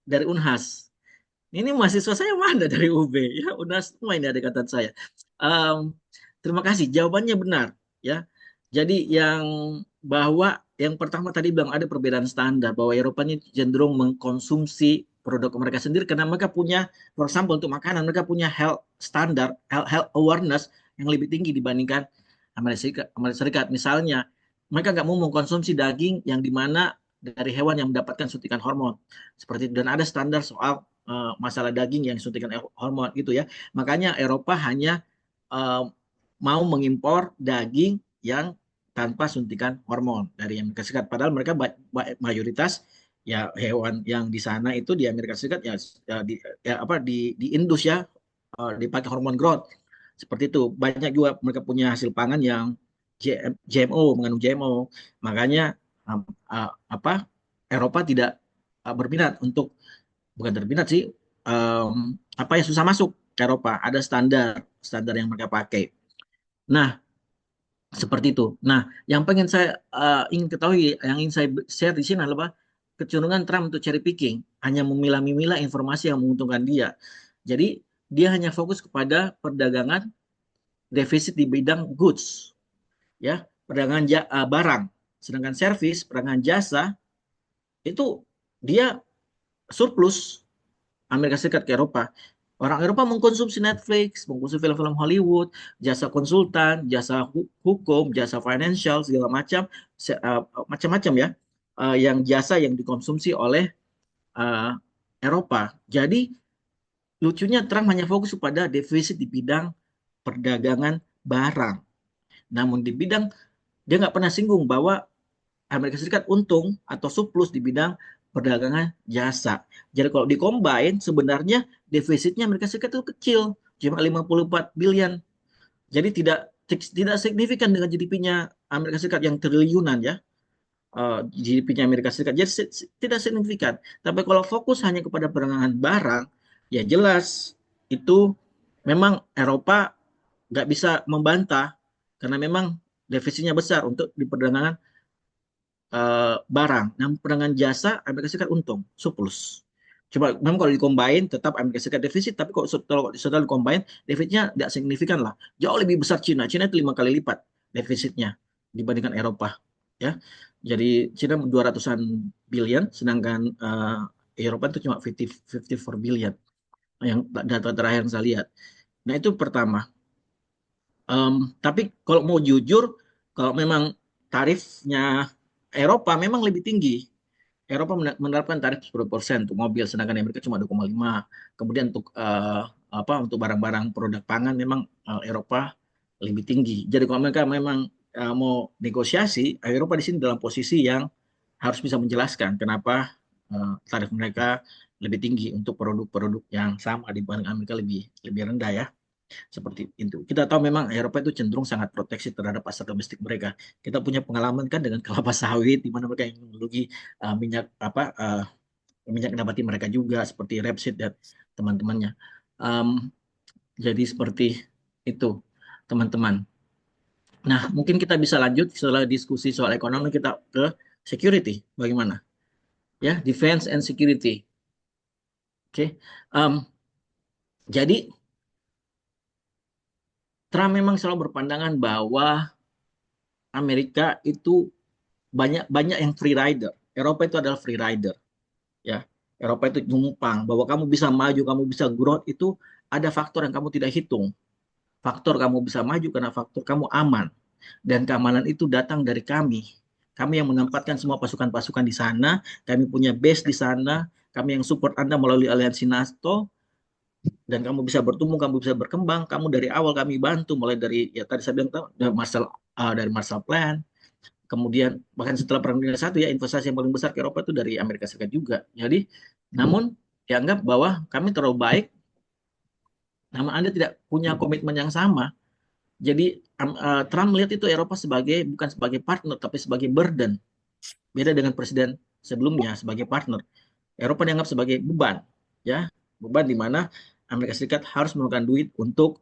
dari Unhas. Ini mahasiswa saya mana dari UB ya, Unhas semua ini adik angkatan saya. Em, Terima kasih, jawabannya benar ya. Jadi yang pertama tadi bilang ada perbedaan standar bahwa Eropa ini cenderung mengkonsumsi produk mereka sendiri karena mereka punya, for example untuk makanan mereka punya health standar, health awareness yang lebih tinggi dibandingkan Amerika Serikat. Amerika Serikat misalnya mereka nggak mau mengkonsumsi daging yang dimana dari hewan yang mendapatkan suntikan hormon seperti itu, dan ada standar soal masalah daging yang suntikan hormon gitu ya. Makanya Eropa hanya uh, mau mengimpor daging yang tanpa suntikan hormon dari Amerika Serikat. Padahal mereka mayoritas ya hewan yang di sana itu di Amerika Serikat di indus ya, dipakai hormon growth. Seperti itu. Banyak juga mereka punya hasil pangan yang GMO, mengandung GMO. Makanya apa Eropa tidak berminat untuk, bukan berminat sih, apa ya, susah masuk ke Eropa. Ada standar standar yang mereka pakai. Nah, seperti itu. Nah, yang pengen saya ingin ketahui, yang ingin saya share di sini adalah kecenderungan Trump untuk cherry picking, hanya memilah-milah informasi yang menguntungkan dia. Jadi dia hanya fokus kepada perdagangan defisit di bidang goods, ya, perdagangan barang. Sedangkan service, perdagangan jasa itu dia surplus Amerika Serikat ke Eropa. Orang Eropa mengkonsumsi Netflix, mengkonsumsi film-film Hollywood, jasa konsultan, jasa hukum, jasa financial, segala macam, macam-macam ya, yang jasa yang dikonsumsi oleh uh, Eropa. Jadi lucunya Trump hanya fokus pada defisit di bidang perdagangan barang. Namun di bidang, dia nggak pernah singgung bahwa Amerika Serikat untung atau surplus di bidang perdagangan jasa. Jadi kalau dikombin sebenarnya defisitnya Amerika Serikat itu kecil, cuma 54 billion. Jadi tidak signifikan dengan GDP-nya Amerika Serikat yang triliunan ya. GDP-nya Amerika Serikat jadi tidak signifikan. Tapi kalau fokus hanya kepada perdagangan barang, ya jelas itu memang Eropa nggak bisa membantah karena memang defisitnya besar untuk di perdagangan barang. Namun perdagangan jasa Amerika Serikat untung, surplus. Coba memang kalau dikombain tetap Amerika Serikat defisit, tapi kalau setelah dikombain defisitnya tidak signifikan lah. Jauh lebih besar Cina. Cina itu 5 kali lipat defisitnya dibandingkan Eropa. Ya, jadi Cina 200-an billion, sedangkan Eropa itu cuma 54 billion. Yang data terakhir yang saya lihat. Nah itu pertama. Tapi kalau mau jujur, kalau memang tarifnya Eropa memang lebih tinggi. Eropa menerapkan tarif 10% untuk mobil, sedangkan Amerika cuma 2,5. Kemudian untuk untuk barang-barang produk pangan memang Eropa lebih tinggi. Jadi kalau mereka memang mau negosiasi, Eropa di sini dalam posisi yang harus bisa menjelaskan kenapa tarif mereka lebih tinggi untuk produk-produk yang sama dibanding Amerika lebih rendah ya. Seperti itu. Kita tahu memang Eropa itu cenderung sangat proteksi terhadap pasar domestik mereka. Kita punya pengalaman kan dengan kelapa sawit, di mana mereka yang menduduki minyak nabati mereka juga seperti rapeseed dan teman-temannya. Jadi seperti itu, teman-teman. Nah, mungkin kita bisa lanjut setelah diskusi soal ekonomi kita ke security. Bagaimana? Ya, defense and security. Oke. Jadi Trump memang selalu berpandangan bahwa Amerika itu banyak yang free rider. Eropa itu adalah free rider, ya. Eropa itu numpang. Bahwa kamu bisa maju, kamu bisa growth itu ada faktor yang kamu tidak hitung. Faktor kamu bisa maju karena faktor kamu aman. Dan keamanan itu datang dari kami. Kami yang menempatkan semua pasukan-pasukan di sana, kami punya base di sana, kami yang support Anda melalui aliansi NATO, dan kamu bisa bertumbuh, kamu bisa berkembang. Kamu dari awal kami bantu, mulai dari ya tadi saya bilang dari Marshall Plan, kemudian bahkan setelah Perang Dunia I ya investasi yang paling besar ke Eropa itu dari Amerika Serikat juga. Jadi namun dianggap bahwa kami terlalu baik, namun Anda tidak punya komitmen yang sama. Jadi Trump melihat itu Eropa bukan sebagai partner tapi sebagai burden. Beda dengan presiden sebelumnya sebagai partner. Eropa dianggap sebagai beban, ya, beban di mana Amerika Serikat harus mengeluarkan duit untuk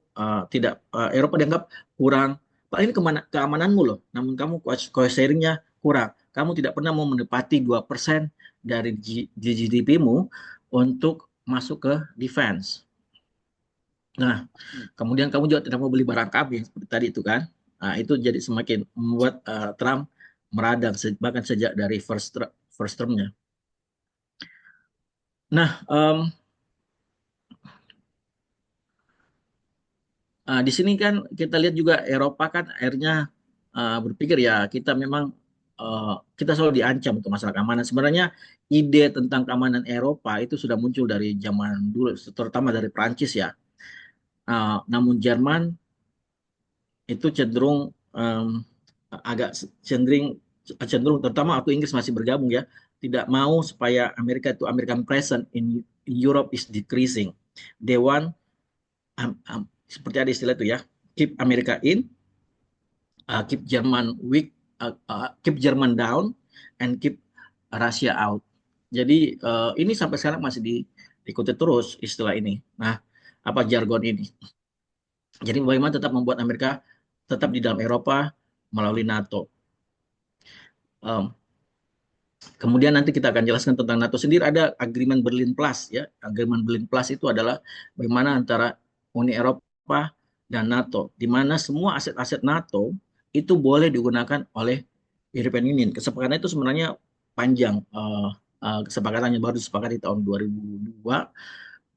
Eropa dianggap kurang. Pak, ini keamananmu loh, namun kamu cost sharing-nya kurang. Kamu tidak pernah mau menepati 2% dari GDP-mu untuk masuk ke defense. Nah, kemudian kamu juga tidak mau beli barang kami seperti tadi itu kan. Nah, itu jadi semakin membuat Trump meradang bahkan sejak dari first term-nya. Nah, di sini kan kita lihat juga Eropa kan akhirnya berpikir ya kita memang kita selalu diancam untuk masalah keamanan. Sebenarnya ide tentang keamanan Eropa itu sudah muncul dari zaman dulu, terutama dari Prancis ya. Namun Jerman itu cenderung agak cenderung terutama waktu Inggris masih bergabung ya, tidak mau supaya American presence in Europe is decreasing. They want seperti ada istilah itu ya, keep America in, keep German weak, keep German down, and keep Russia out. Jadi ini sampai sekarang masih diikuti terus istilah ini. Nah, apa jargon ini? Jadi bagaimana tetap membuat Amerika tetap di dalam Eropa melalui NATO. Kemudian nanti kita akan jelaskan tentang NATO sendiri. Ada Agreement Berlin Plus ya. Agreement Berlin Plus itu adalah bagaimana antara Uni Eropa dan NATO, di mana semua aset-aset NATO itu boleh digunakan oleh European Union. Kesepakatan itu sebenarnya panjang. Kesepakatannya baru disepakati tahun 2002,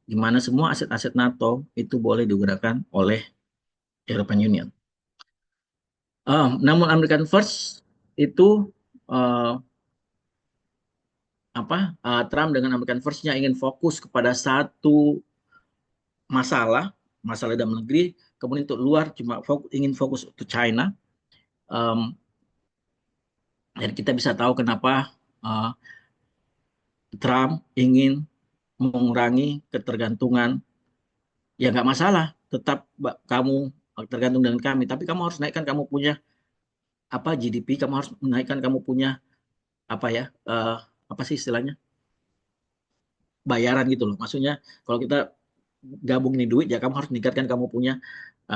di mana semua aset-aset NATO itu boleh digunakan oleh European Union. Namun American First itu Trump dengan American First-nya ingin fokus kepada satu masalah dalam negeri, kemudian untuk luar cuma ingin fokus ke China. Dan kita bisa tahu kenapa Trump ingin mengurangi ketergantungan, ya nggak masalah, tetap kamu tergantung dengan kami, tapi kamu harus naikkan kamu punya GDP, kamu harus menaikkan kamu punya apa sih istilahnya, bayaran gitu loh. Maksudnya kalau kita gabung ini duit, ya kamu harus meningkatkan kamu punya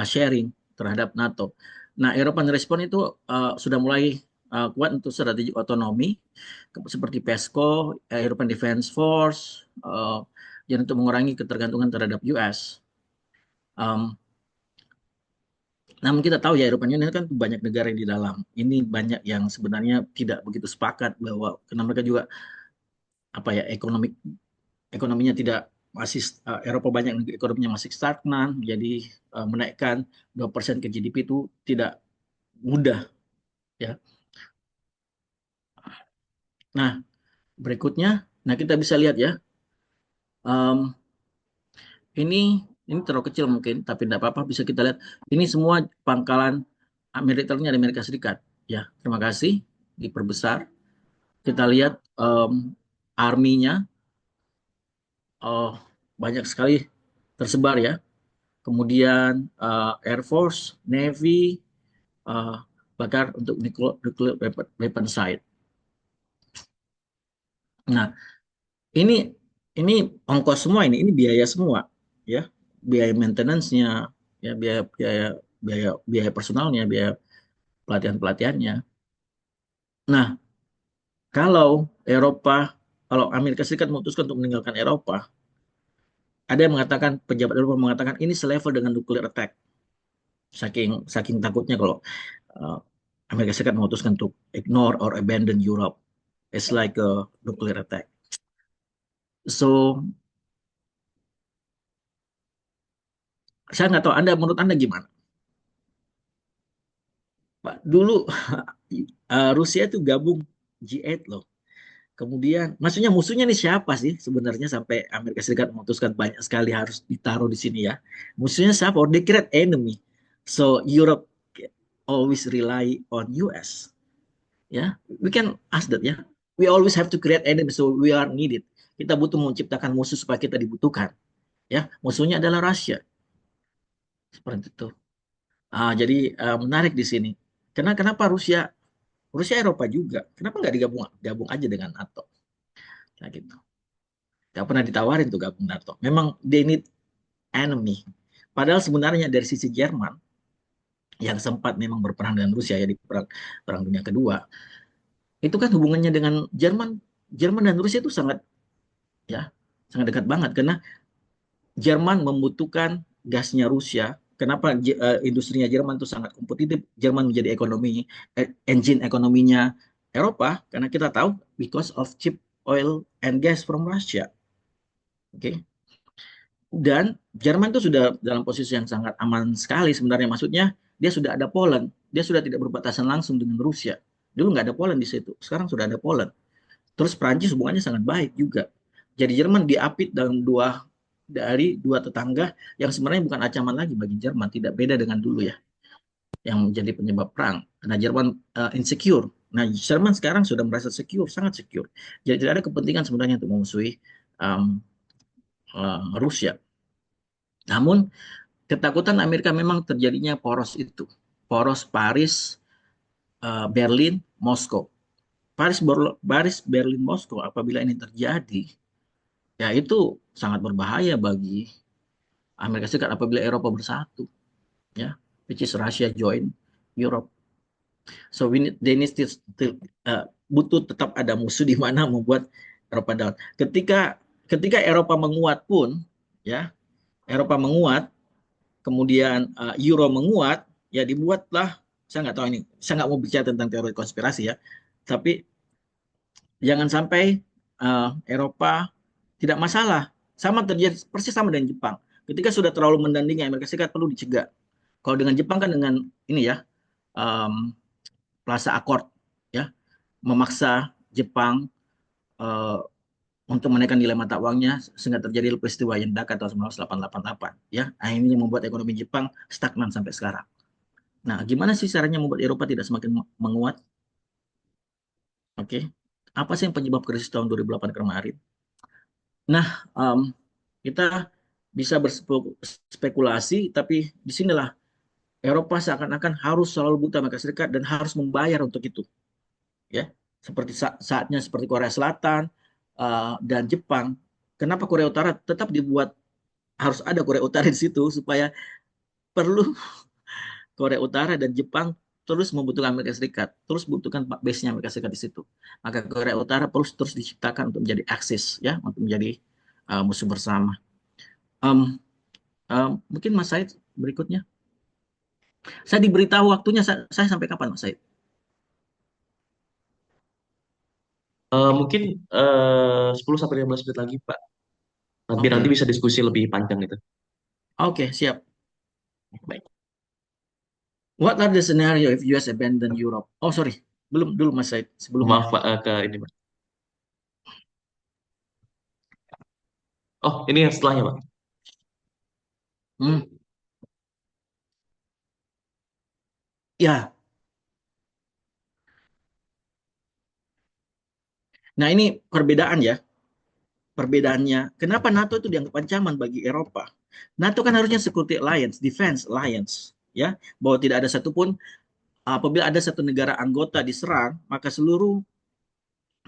sharing terhadap NATO. Nah, Eropa respon itu sudah mulai kuat untuk strategi otonomi seperti PESCO, European Defense Force, yang untuk mengurangi ketergantungan terhadap US. Namun kita tahu ya, Eropa Union kan banyak negara yang di dalam. Ini banyak yang sebenarnya tidak begitu sepakat bahwa karena mereka juga ekonominya tidak masih Eropa banyak ekonominya masih stagnan, jadi menaikkan 2% ke GDP itu tidak mudah ya. Nah, berikutnya, kita bisa lihat ya, ini terlalu kecil mungkin, tapi tidak apa-apa, bisa kita lihat. Ini semua pangkalan militernya di Amerika Serikat. Ya, terima kasih, diperbesar. Kita lihat army-nya banyak sekali tersebar ya. Kemudian Air Force, Navy, bahkan untuk nuclear weapon site. Nah, ini ongkos semua, ini biaya semua ya, biaya maintenance-nya, ya biaya personalnya, biaya pelatihannya. Nah, kalau Amerika Serikat memutuskan untuk meninggalkan Eropa, ada yang mengatakan, pejabat Eropa mengatakan ini selevel dengan nuclear attack. Saking takutnya kalau Amerika Serikat memutuskan untuk ignore or abandon Europe, it's like a nuclear attack. So, saya nggak tahu menurut Anda gimana? Pak, dulu Rusia itu gabung G8 loh. Kemudian, maksudnya musuhnya nih siapa sih sebenarnya sampai Amerika Serikat memutuskan banyak sekali harus ditaruh di sini ya. Musuhnya siapa? Or they create enemy. So Europe always rely on US. Ya, we can ask that ya. We always have to create enemy so we are needed. Kita butuh menciptakan musuh supaya kita dibutuhkan. Ya, musuhnya adalah Rusia. Seperti itu. Jadi menarik di sini. Kenapa Rusia Eropa juga? Kenapa nggak gabung aja dengan NATO? Nah gitu. Nggak pernah ditawarin tuh gabung NATO. Memang they need enemy. Padahal sebenarnya dari sisi Jerman yang sempat memang berperang dengan Rusia ya di perang dunia kedua, itu kan hubungannya dengan Jerman dan Rusia itu sangat dekat banget karena Jerman membutuhkan gasnya Rusia. Kenapa industrinya Jerman itu sangat kompetitif? Jerman menjadi engine ekonominya Eropa karena kita tahu because of cheap oil and gas from Russia. Oke. Dan Jerman itu sudah dalam posisi yang sangat aman sekali sebenarnya. Maksudnya dia sudah ada Poland, dia sudah tidak berbatasan langsung dengan Rusia. Dulu nggak ada Poland di situ, sekarang sudah ada Poland. Terus Prancis hubungannya sangat baik juga. Jadi Jerman diapit dari dua tetangga yang sebenarnya bukan ancaman lagi bagi Jerman, tidak beda dengan dulu ya, yang menjadi penyebab perang. Karena Jerman insecure. Nah, Jerman sekarang sudah merasa secure, sangat secure. Jadi tidak ada kepentingan sebenarnya untuk memusuhi Rusia. Namun ketakutan Amerika memang terjadinya poros itu, poros Paris, Berlin, Moskow. Paris, Berlin, Moskow. Apabila ini terjadi, ya itu sangat berbahaya bagi Amerika Serikat apabila Eropa bersatu, ya, which is Russia join Europe. So they need still butuh tetap ada musuh di mana membuat Eropa down. Ketika Eropa menguat pun, ya, Eropa menguat, kemudian Euro menguat, ya dibuatlah, saya nggak tahu ini, saya nggak mau bicara tentang teori konspirasi ya, tapi jangan sampai Eropa tidak masalah. Sama terjadi persis sama dengan Jepang. Ketika sudah terlalu mendandingi Amerika Serikat perlu dicegah. Kalau dengan Jepang kan dengan ini ya, Plaza Accord ya, memaksa Jepang untuk menaikkan nilai mata uangnya sehingga terjadi peristiwa Yendaka tahun 1888 ya. Akhirnya membuat ekonomi Jepang stagnan sampai sekarang. Nah, gimana sih caranya membuat Eropa tidak semakin menguat? Oke. Apa sih yang penyebab krisis tahun 2008 kemarin? Nah, kita bisa berspekulasi, tapi disinilah Eropa seakan-akan harus selalu butuh Amerika Serikat dan harus membayar untuk itu, ya. Seperti saatnya seperti Korea Selatan dan Jepang. Kenapa Korea Utara tetap dibuat harus ada Korea Utara di situ supaya perlu Korea Utara dan Jepang terus membutuhkan Amerika Serikat, terus membutuhkan base-nya Amerika Serikat di situ. Maka Korea Utara terus diciptakan untuk menjadi aksis, ya, untuk menjadi musuh bersama. Mungkin Mas Said berikutnya. Saya diberitahu waktunya, saya sampai kapan Mas Said? Mungkin 10 sampai 15 menit lagi, Pak. Biar nanti Oke, bisa diskusi lebih panjang gitu. Oke, siap. Baik. What are the scenario if US abandon Europe? Oh, sorry. Belum dulu Mas Said, sebelumnya. Maaf Pak, ke ini Pak. Oh, ini yang setelahnya Pak. Hmm. Ya. Nah, ini perbedaan ya. Perbedaannya, kenapa NATO itu dianggap ancaman bagi Eropa? NATO kan harusnya security alliance, defense alliance, ya, bahwa tidak ada satupun apabila ada satu negara anggota diserang, maka seluruh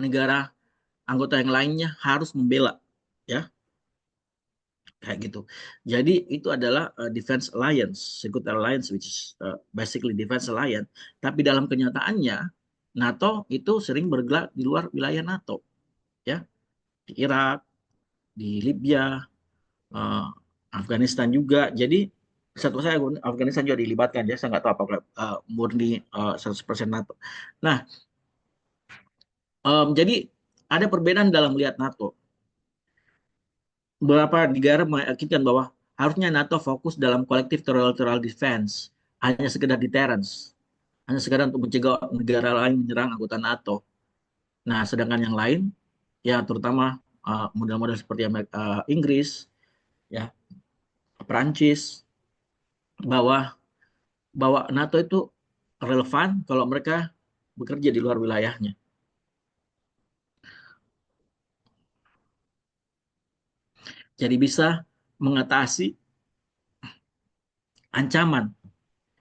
negara anggota yang lainnya harus membela, ya, kayak gitu. Jadi itu adalah defense alliance, security alliance, which is basically defense alliance. Tapi dalam kenyataannya, NATO itu sering bergerak di luar wilayah NATO, ya, di Irak, di Libya, Afghanistan juga. Jadi satu saya Afghanistan juga dilibatkan ya. Saya nggak tahu apakah murni 100% NATO. Nah, jadi ada perbedaan dalam melihat NATO. Beberapa negara meyakinkan bahwa harusnya NATO fokus dalam kolektif territorial defense, hanya sekedar deterrence, hanya sekedar untuk mencegah negara lain menyerang anggota NATO. Nah, sedangkan yang lain, ya terutama model-model seperti Inggris, ya Perancis, bahwa bahwa NATO itu relevan kalau mereka bekerja di luar wilayahnya. Jadi bisa mengatasi ancaman.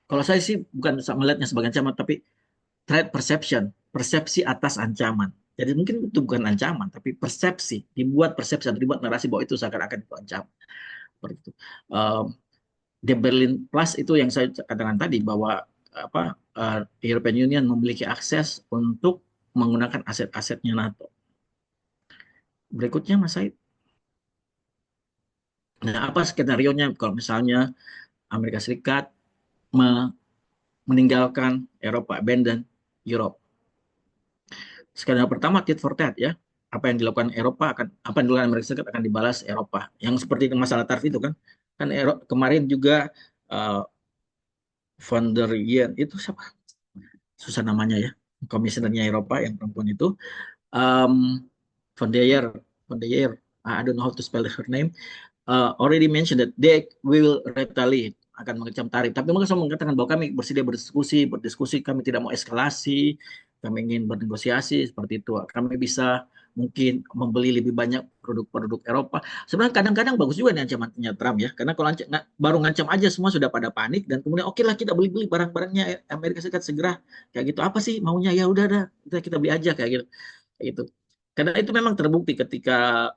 Kalau saya sih bukan melihatnya sebagai ancaman, tapi threat perception, persepsi atas ancaman. Jadi mungkin itu bukan ancaman, tapi persepsi, dibuat persepsi atau dibuat narasi bahwa itu seakan-akan itu ancaman. Seperti itu. The Berlin Plus itu yang saya katakan tadi bahwa European Union memiliki akses untuk menggunakan aset-asetnya NATO. Berikutnya Mas Said. Nah, apa skenario-nya kalau misalnya Amerika Serikat meninggalkan Eropa, abandon Europe? Skenario pertama tit for tat ya. Apa yang dilakukan apa yang dilakukan Amerika Serikat akan dibalas Eropa. Yang seperti masalah tarif itu kan. Kan kemarin juga von der Leyen itu siapa? Susah namanya ya. Komisionernya Eropa yang perempuan itu. Von der Leyen, I don't know how to spell her name. Already mentioned that they will retaliate, akan mengecam tarif. Tapi mereka selalu mengatakan bahwa kami bersedia berdiskusi, kami tidak mau eskalasi, kami ingin bernegosiasi seperti itu. Kami bisa mungkin membeli lebih banyak produk-produk Eropa. Sebenarnya kadang-kadang bagus juga nih ancamannya Trump ya, karena kalau baru ngancam aja semua sudah pada panik dan kemudian oke lah kita beli-beli barang-barangnya Amerika Serikat segera kayak gitu. Apa sih maunya, ya udah dah kita beli aja kayak gitu. Kayak gitu. Karena itu memang terbukti ketika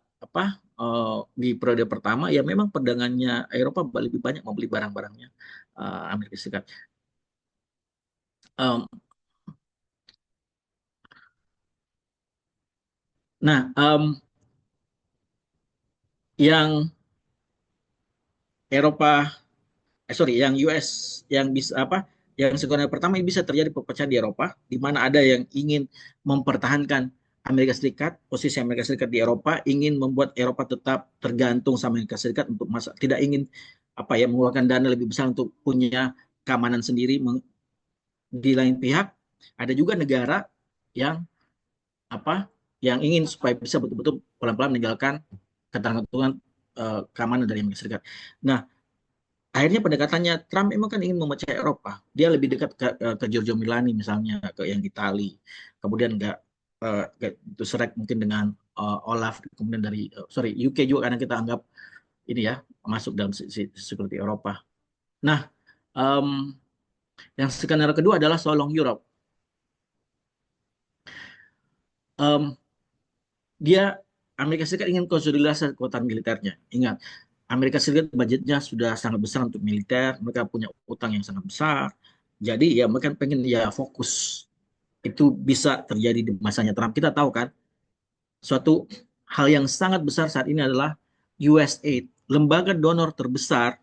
di periode pertama ya memang perdagangannya Eropa lebih banyak membeli barang-barangnya Amerika Serikat. Nah, yang Eropa, yang US yang bisa yang skenario pertama ini bisa terjadi perpecahan di Eropa, di mana ada yang ingin mempertahankan Amerika Serikat, posisi Amerika Serikat di Eropa, ingin membuat Eropa tetap tergantung sama Amerika Serikat untuk tidak ingin mengeluarkan dana lebih besar untuk punya keamanan sendiri. Di lain pihak, ada juga negara yang yang ingin supaya bisa betul-betul pelan-pelan meninggalkan ketergantungan keamanan dari Amerika Serikat. Nah, akhirnya pendekatannya Trump emang kan ingin memecah Eropa. Dia lebih dekat ke Giorgio Meloni misalnya, ke yang Itali. Kemudian nggak itu serek mungkin dengan Olaf, kemudian dari UK juga karena kita anggap ini ya masuk dalam security Eropa. Nah, yang skenario kedua adalah so long Europe. Dia Amerika Serikat ingin konsolidasi kekuatan militernya. Ingat, Amerika Serikat budgetnya sudah sangat besar untuk militer, mereka punya utang yang sangat besar. Jadi ya mereka pengen ya fokus. Itu bisa terjadi di masanya Trump. Kita tahu kan, suatu hal yang sangat besar saat ini adalah USAID, lembaga donor terbesar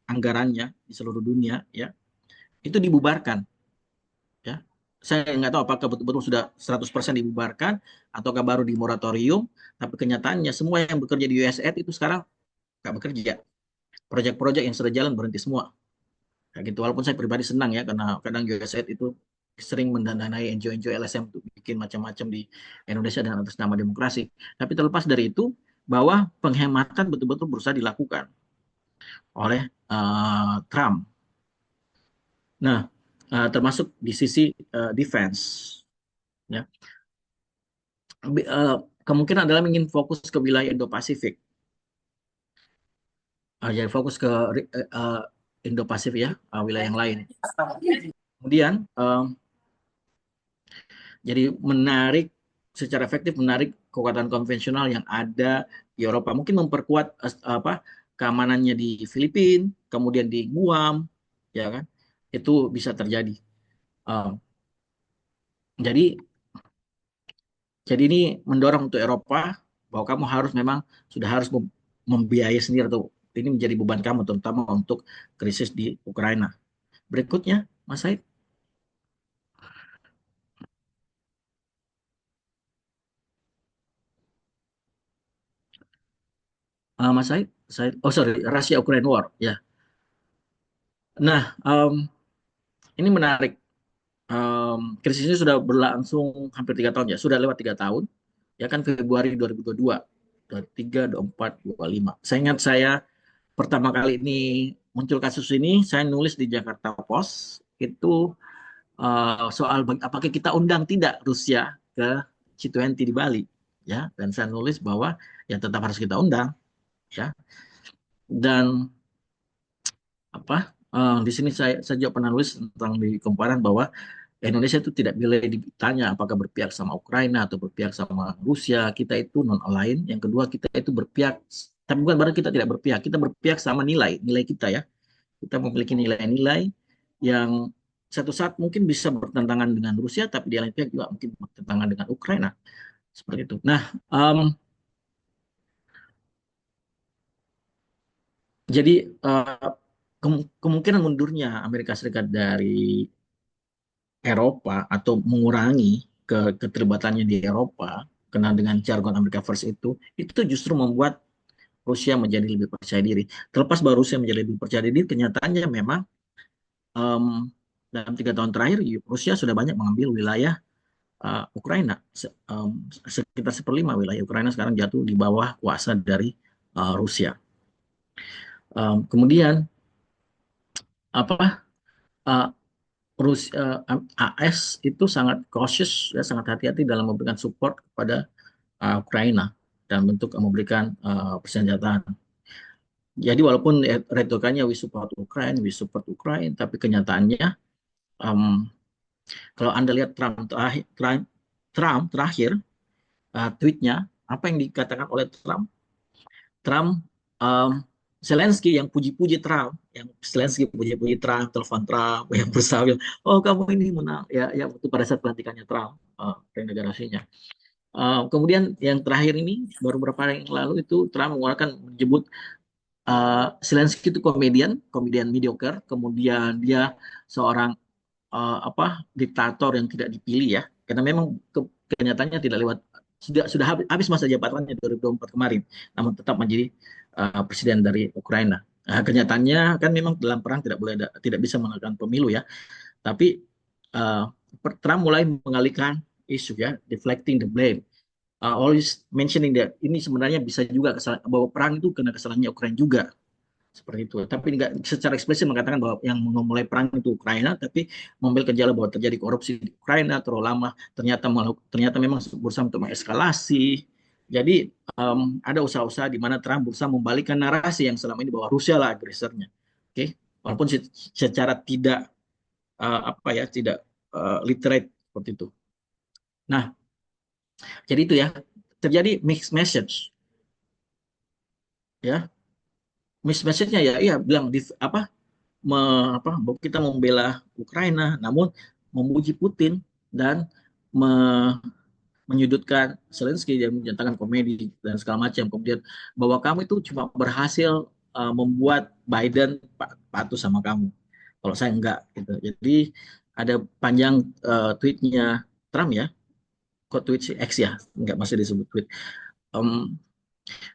anggarannya di seluruh dunia ya, itu dibubarkan ya. Saya nggak tahu apakah betul-betul sudah 100% dibubarkan ataukah baru di moratorium, tapi kenyataannya semua yang bekerja di USAID itu sekarang nggak bekerja. Proyek-proyek yang sudah jalan berhenti semua. Kayak gitu. Walaupun saya pribadi senang ya, karena kadang USAID itu sering mendanai NGO-NGO LSM untuk bikin macam-macam di Indonesia dengan atas nama demokrasi. Tapi terlepas dari itu, bahwa penghematan betul-betul berusaha dilakukan oleh Trump. Nah, termasuk di sisi defense. Ya. Kemungkinan adalah ingin fokus ke wilayah Indo-Pasifik. Jadi fokus ke Indo-Pasifik ya, wilayah yang lain. Kemudian jadi menarik secara efektif menarik kekuatan konvensional yang ada di Eropa, mungkin memperkuat keamanannya di Filipina, kemudian di Guam, ya kan, itu bisa terjadi. Jadi ini mendorong untuk Eropa bahwa kamu harus memang sudah harus membiayai sendiri, atau ini menjadi beban kamu terutama untuk krisis di Ukraina. Berikutnya, Mas Said. Mas Said, Rusia Ukraine War ya. Nah, ini menarik. Krisis ini sudah berlangsung hampir 3 tahun ya, sudah lewat 3 tahun. Ya kan Februari 2022, 23, 24, 25. Saya ingat saya pertama kali ini muncul kasus ini, saya nulis di Jakarta Post itu soal apakah kita undang tidak Rusia ke G20 di Bali, ya. Dan saya nulis bahwa ya tetap harus kita undang, ya. Dan di sini saya juga pernah nulis tentang di kumparan bahwa Indonesia itu tidak boleh ditanya apakah berpihak sama Ukraina atau berpihak sama Rusia. Kita itu non-aligned. Yang kedua, kita itu berpihak, tapi bukan berarti kita tidak berpihak. Kita berpihak sama nilai kita ya. Kita memiliki nilai-nilai yang satu saat mungkin bisa bertentangan dengan Rusia, tapi di lain pihak juga mungkin bertentangan dengan Ukraina. Seperti itu. Nah, jadi kemungkinan mundurnya Amerika Serikat dari Eropa atau mengurangi keterlibatannya di Eropa, kenal dengan jargon America First itu justru membuat Rusia menjadi lebih percaya diri. Terlepas bahwa Rusia menjadi lebih percaya diri, kenyataannya memang dalam 3 tahun terakhir Rusia sudah banyak mengambil wilayah Ukraina. Sekitar 1/5 wilayah Ukraina sekarang jatuh di bawah kuasa dari Rusia. Kemudian AS itu sangat cautious, ya, sangat hati-hati dalam memberikan support kepada Ukraina dan bentuk memberikan persenjataan. Jadi walaupun retorikanya we support Ukraine, tapi kenyataannya kalau Anda lihat Trump terakhir tweetnya, apa yang dikatakan oleh Trump Zelensky yang puji-puji Trump, telepon Trump, yang berusaha bilang, oh kamu ini menang, ya waktu pada saat pelantikannya Trump, renegosiasinya. Kemudian yang terakhir ini baru beberapa hari yang lalu itu Trump menyebut Zelensky itu komedian mediocre, kemudian dia seorang diktator yang tidak dipilih ya, karena memang kenyataannya tidak lewat, sudah habis masa jabatannya 2024 kemarin, namun tetap menjadi presiden dari Ukraina. Kenyataannya kan memang dalam perang tidak bisa mengadakan pemilu ya, tapi Trump mulai mengalihkan isu ya, deflecting the blame, always mentioning that ini sebenarnya bisa juga bahwa perang itu kena kesalahannya Ukraina juga, seperti itu. Tapi nggak secara eksplisit mengatakan bahwa yang memulai perang itu Ukraina, tapi mengambil gejala bahwa terjadi korupsi di Ukraina terlalu lama, ternyata memang berusaha untuk mengeskalasi Jadi ada usaha-usaha di mana Trump berusaha membalikkan narasi yang selama ini bahwa Rusia lah agresornya. Oke, walaupun secara tidak tidak literate seperti itu. Nah, jadi itu ya, terjadi mixed message, ya. Mixed message-nya ya, iya bilang bahwa kita membela Ukraina, namun memuji Putin dan menyudutkan Zelensky dan menyatakan komedi dan segala macam. Kemudian bahwa kamu itu cuma berhasil membuat Biden patuh sama kamu. Kalau saya enggak gitu. Jadi ada panjang tweetnya Trump ya, kok tweet si X ya, enggak masih disebut tweet.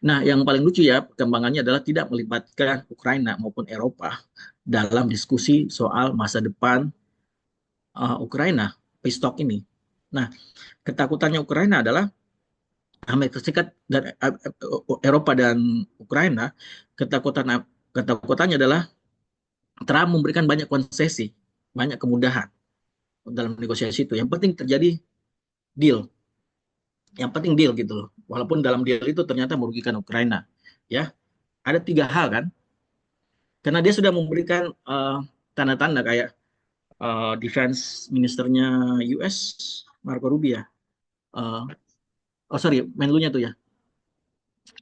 Nah, yang paling lucu ya perkembangannya adalah tidak melibatkan Ukraina maupun Eropa dalam diskusi soal masa depan Ukraina, peace talk ini. Nah, ketakutannya Ukraina adalah Amerika Serikat dan Eropa dan Ukraina, ketakutannya adalah Trump memberikan banyak konsesi, banyak kemudahan dalam negosiasi itu. Yang penting terjadi deal. Yang penting deal gitu loh. Walaupun dalam deal itu ternyata merugikan Ukraina. Ya, ada 3 hal kan. Karena dia sudah memberikan tanda-tanda kayak defense ministernya US Marco Rubio. Menlunya tuh ya,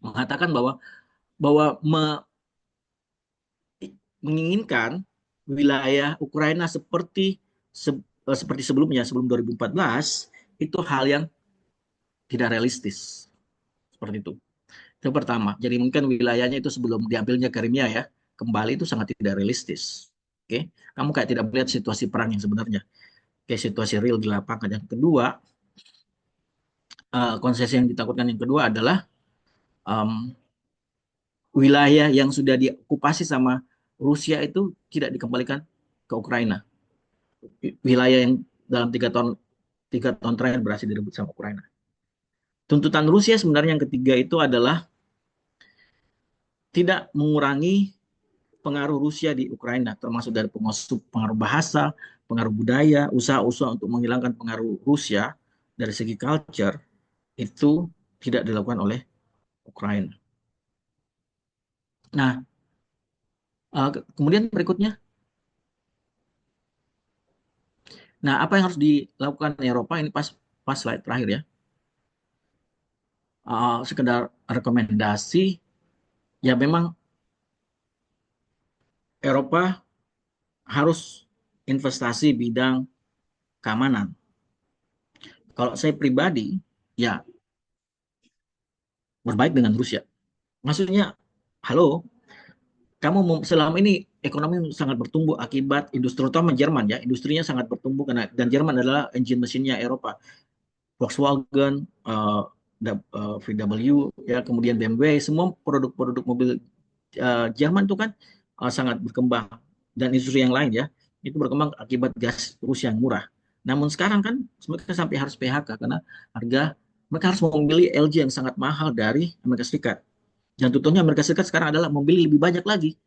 mengatakan bahwa menginginkan wilayah Ukraina seperti sebelumnya, sebelum 2014, itu hal yang tidak realistis. Seperti itu. Itu pertama. Jadi mungkin wilayahnya itu sebelum diambilnya Crimea ya, kembali itu sangat tidak realistis. Oke, kamu kayak tidak melihat situasi perang yang sebenarnya. Oke, situasi real di lapangan. Yang kedua, konsesi yang ditakutkan yang kedua adalah wilayah yang sudah diokupasi sama Rusia itu tidak dikembalikan ke Ukraina. Wilayah yang dalam 3 tahun terakhir berhasil direbut sama Ukraina. Tuntutan Rusia sebenarnya yang ketiga itu adalah tidak mengurangi pengaruh Rusia di Ukraina, termasuk dari pengaruh bahasa, pengaruh budaya, usaha-usaha untuk menghilangkan pengaruh Rusia dari segi culture, itu tidak dilakukan oleh Ukraina. Nah, kemudian berikutnya, nah apa yang harus dilakukan Eropa ini pas slide terakhir ya, sekedar rekomendasi, ya memang Eropa harus investasi bidang keamanan. Kalau saya pribadi, ya berbaik dengan Rusia. Maksudnya, halo, kamu selama ini ekonomi sangat bertumbuh akibat industri, terutama Jerman ya, industrinya sangat bertumbuh dan Jerman adalah engine mesinnya Eropa. Volkswagen, VW, ya kemudian BMW, semua produk-produk mobil Jerman itu kan sangat berkembang, dan industri yang lain ya itu berkembang akibat gas Rusia yang murah. Namun sekarang kan mereka sampai harus PHK karena mereka harus membeli LG yang sangat mahal dari Amerika Serikat. Dan tentunya Amerika Serikat sekarang adalah membeli lebih banyak lagi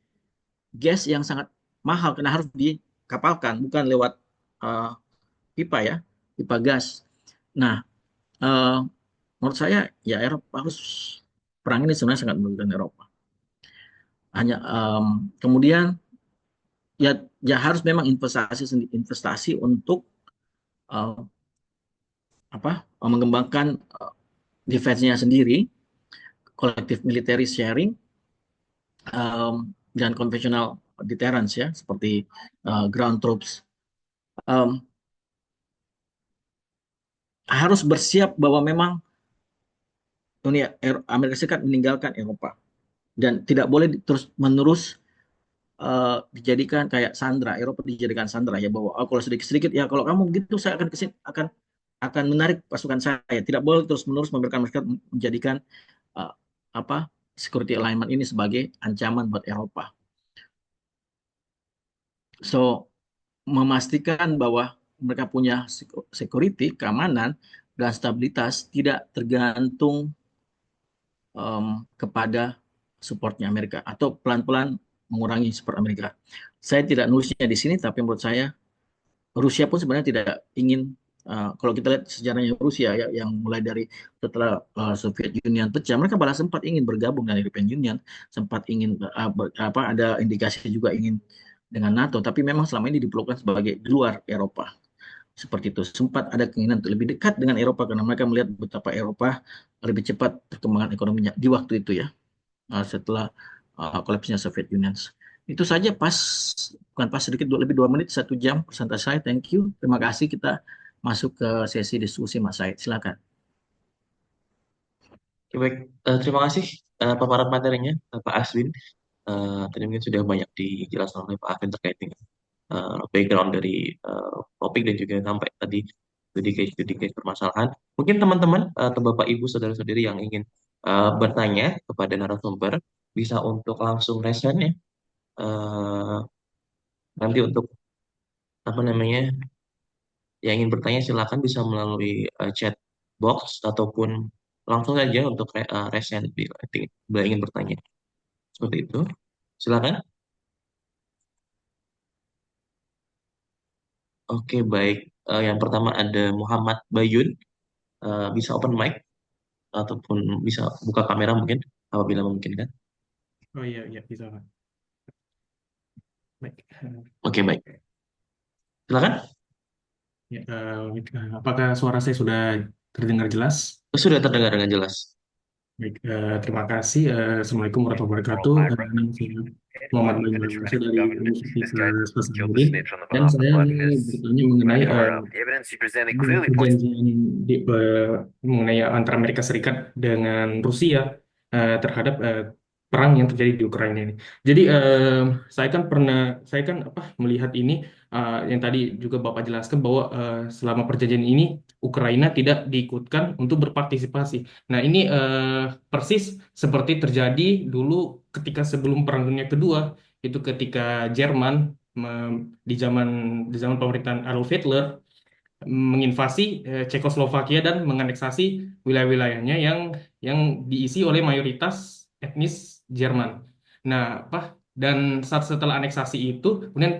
gas yang sangat mahal karena harus dikapalkan, bukan lewat pipa ya, pipa gas. Nah, menurut saya ya Eropa harus, perang ini sebenarnya sangat merugikan Eropa. Kemudian ya harus memang investasi untuk mengembangkan defense-nya sendiri, collective military sharing, dan conventional deterrence ya, seperti ground troops. Harus bersiap bahwa memang Amerika Serikat meninggalkan Eropa dan tidak boleh terus-menerus dijadikan kayak Sandra, Eropa dijadikan Sandra ya, bahwa kalau sedikit-sedikit ya kalau kamu begitu saya akan kesini, akan menarik pasukan saya. Tidak boleh terus-menerus memberikan mereka menjadikan security alignment ini sebagai ancaman buat Eropa. So, memastikan bahwa mereka punya security, keamanan, dan stabilitas tidak tergantung kepada supportnya Amerika atau pelan-pelan mengurangi support Amerika. Saya tidak nulisnya di sini, tapi menurut saya Rusia pun sebenarnya tidak ingin Kalau kita lihat sejarahnya Rusia ya, yang mulai dari setelah Soviet Union pecah, mereka malah sempat ingin bergabung dengan European Union, sempat ingin ada indikasi juga ingin dengan NATO, tapi memang selama ini diperlukan sebagai di luar Eropa. Seperti itu, sempat ada keinginan untuk lebih dekat dengan Eropa karena mereka melihat betapa Eropa lebih cepat perkembangan ekonominya di waktu itu ya, setelah kolapsnya Soviet Union. Itu saja bukan pas sedikit, lebih 2 menit, 1 jam presentasi saya. Thank you. Terima kasih. Kita masuk ke sesi diskusi Mas Said. Silakan. Oke, baik. Terima kasih paparan materinya Pak Aswin. Tadi mungkin sudah banyak dijelaskan oleh Pak Aswin terkait dengan background dari topik dan juga sampai tadi studi case permasalahan. Mungkin teman-teman atau Bapak Ibu saudara-saudari yang ingin bertanya kepada narasumber bisa untuk langsung resen ya. Eh, Nanti untuk apa namanya yang ingin bertanya silakan bisa melalui chat box ataupun langsung aja untuk resen bila ingin bertanya. Seperti itu. Silakan. Oke, baik. Yang pertama ada Muhammad Bayun. Bisa open mic ataupun bisa buka kamera mungkin apabila memungkinkan. Oh iya, iya bisa Pak. Baik. Oke, baik. Silakan. Ya, apakah suara saya sudah terdengar jelas? Sudah terdengar dengan jelas. Baik, terima kasih. Assalamualaikum warahmatullahi wabarakatuh. Nama saya Muhammad Bayu Alamsyah dari Universitas Hasanuddin, dan saya ini bertanya mengenai perjanjian mengenai antara Amerika Serikat dengan Rusia terhadap perang yang terjadi di Ukraina ini. Jadi saya kan melihat ini yang tadi juga Bapak jelaskan bahwa selama perjanjian ini Ukraina tidak diikutkan untuk berpartisipasi. Nah, ini persis seperti terjadi dulu ketika sebelum Perang Dunia Kedua, itu ketika Jerman di zaman pemerintahan Adolf Hitler menginvasi Cekoslovakia dan menganeksasi wilayah-wilayahnya yang diisi oleh mayoritas etnis Jerman. Nah, dan saat setelah aneksasi itu, kemudian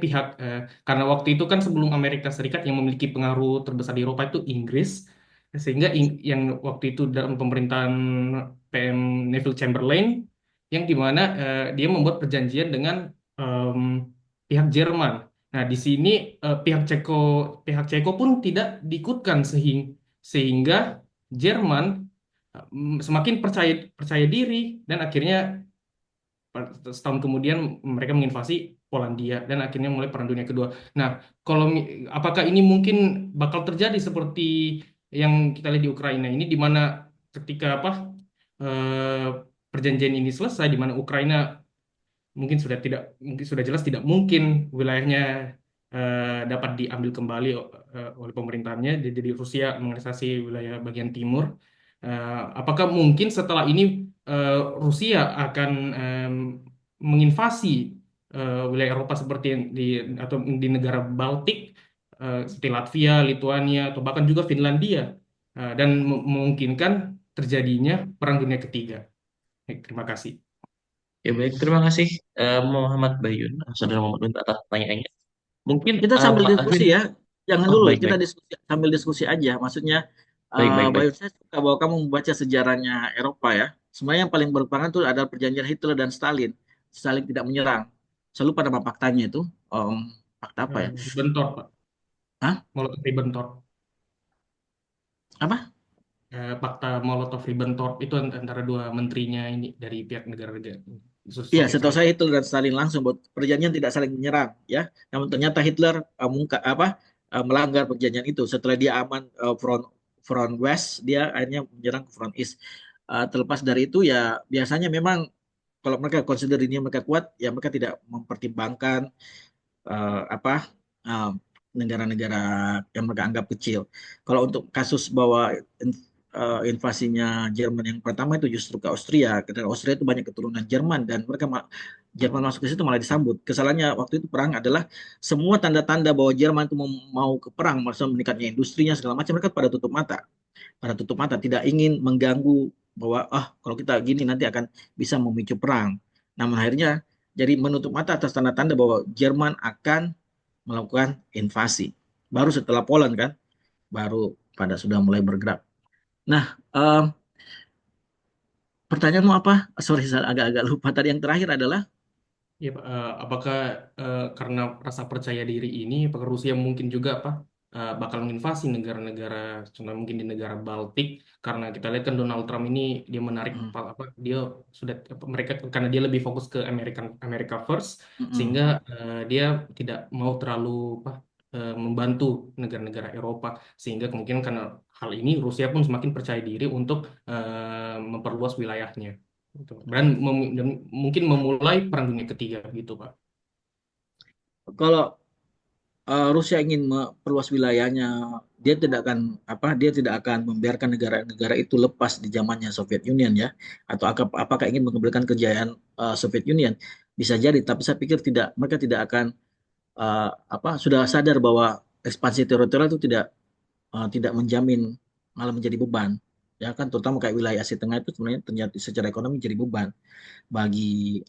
karena waktu itu kan sebelum Amerika Serikat yang memiliki pengaruh terbesar di Eropa itu Inggris, sehingga yang waktu itu dalam pemerintahan PM Neville Chamberlain, yang dimana dia membuat perjanjian dengan em, pihak Jerman. Nah, di sini pihak Ceko pun tidak diikutkan sehingga Jerman semakin percaya percaya diri, dan akhirnya setahun kemudian mereka menginvasi Polandia dan akhirnya mulai Perang Dunia Kedua. Nah, apakah ini mungkin bakal terjadi seperti yang kita lihat di Ukraina ini, di mana ketika eh, perjanjian ini selesai, di mana Ukraina mungkin sudah jelas tidak mungkin wilayahnya dapat diambil kembali oleh pemerintahannya, jadi Rusia menganeksasi wilayah bagian timur. Apakah mungkin setelah ini Rusia akan menginvasi wilayah Eropa seperti atau di negara Baltik seperti Latvia, Lituania, atau bahkan juga Finlandia, dan memungkinkan terjadinya Perang Dunia Ketiga? Baik, terima kasih. Ya baik, terima kasih Muhammad Bayun, saudara Muhammad Bayun atas pertanyaannya. Mungkin Kita sambil Pak diskusi Aswin, ya. Jangan oh dulu, baik kita baik sambil diskusi aja. Maksudnya, baik baik baik. Bayu, saya suka bahwa kamu membaca sejarahnya Eropa ya. Sebenarnya yang paling berperan itu adalah perjanjian Hitler dan Stalin. Saling tidak menyerang. Saya lupa nama faktanya itu. Fakta apa ya? Ribbentrop, Pak. Hah? Molotov-Ribbentrop. Apa? Fakta Molotov-Ribbentrop itu antara dua menterinya ini dari pihak negara-negara Iya, Soviet setahu Selatan. saya Hitler dan Stalin langsung buat perjanjian tidak saling menyerang, ya. Namun ternyata Hitler melanggar perjanjian itu. Setelah dia aman front front West, dia akhirnya menyerang ke front East. Terlepas dari itu ya biasanya memang kalau mereka consider ini mereka kuat, ya mereka tidak mempertimbangkan eh, apa eh, negara-negara yang mereka anggap kecil. Kalau untuk kasus bahwa invasinya Jerman yang pertama itu justru ke Austria, karena Austria itu banyak keturunan Jerman dan Jerman masuk ke situ malah disambut. Kesalahannya waktu itu perang adalah semua tanda-tanda bahwa Jerman itu mau ke perang, maksudnya meningkatnya industrinya segala macam, mereka pada tutup mata, tidak ingin mengganggu bahwa kalau kita gini nanti akan bisa memicu perang. Namun akhirnya jadi menutup mata atas tanda-tanda bahwa Jerman akan melakukan invasi. Baru setelah Poland kan baru pada sudah mulai bergerak. Nah, pertanyaanmu apa? Sorry, saya agak-agak lupa. Tadi yang terakhir adalah Ya, Pak. Apakah karena rasa percaya diri ini, apakah Rusia mungkin juga Pak bakal menginvasi negara-negara, contoh mungkin di negara Baltik, karena kita lihat kan Donald Trump ini dia menarik dia sudah mereka karena dia lebih fokus ke America First, sehingga dia tidak mau terlalu membantu negara-negara Eropa, sehingga kemungkinan karena hal ini Rusia pun semakin percaya diri untuk memperluas wilayahnya. Gitu. Dan mungkin memulai Perang Dunia Ketiga gitu, Pak. kalau Rusia ingin memperluas wilayahnya, dia tidak akan membiarkan negara-negara itu lepas di zamannya Soviet Union ya, atau apakah ingin mengembalikan kejayaan Soviet Union, bisa jadi, tapi saya pikir mereka tidak akan sudah sadar bahwa ekspansi teritorial itu tidak menjamin, malah menjadi beban ya kan, terutama kayak wilayah Asia Tengah itu sebenarnya ternyata secara ekonomi jadi beban bagi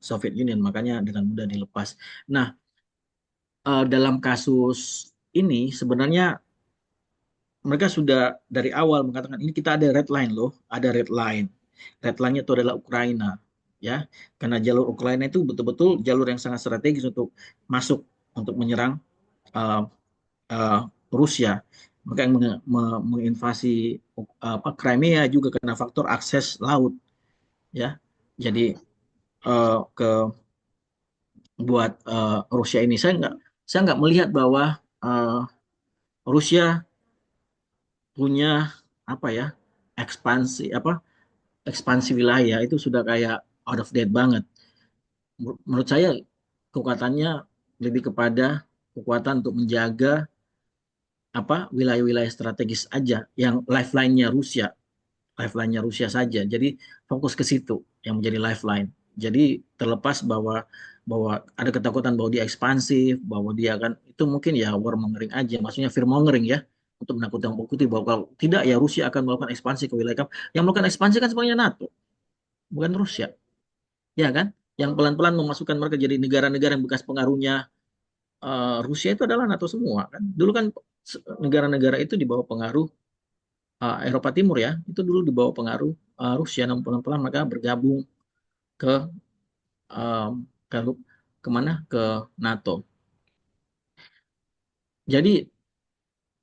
Soviet Union, makanya dengan mudah dilepas. Nah, dalam kasus ini sebenarnya mereka sudah dari awal mengatakan ini kita ada red line loh, ada red line. Red line-nya itu adalah Ukraina, ya, karena jalur Ukraina itu betul-betul jalur yang sangat strategis untuk masuk untuk menyerang uh, Rusia. Mereka yang menginvasi Crimea juga karena faktor akses laut, ya. Jadi ke buat Rusia ini saya nggak melihat bahwa Rusia punya apa ya ekspansi wilayah itu sudah kayak out of date banget. Menurut saya kekuatannya lebih kepada kekuatan untuk menjaga wilayah-wilayah strategis aja yang lifeline-nya Rusia saja. Jadi fokus ke situ yang menjadi lifeline. Jadi terlepas bahwa ada ketakutan bahwa dia ekspansif, bahwa dia akan itu mungkin ya warmongering aja, maksudnya fear mongering ya, untuk menakut-nakuti bahwa kalau tidak ya Rusia akan melakukan ekspansi ke wilayah kamu. Yang melakukan ekspansi kan sebenarnya NATO, bukan Rusia, ya kan? Yang pelan-pelan memasukkan mereka jadi negara-negara yang bekas pengaruhnya Rusia itu adalah NATO semua kan. Dulu kan negara-negara itu di bawah pengaruh Eropa Timur ya, itu dulu di bawah pengaruh Rusia, namun pelan-pelan mereka bergabung ke um, ke kemana ke NATO. Jadi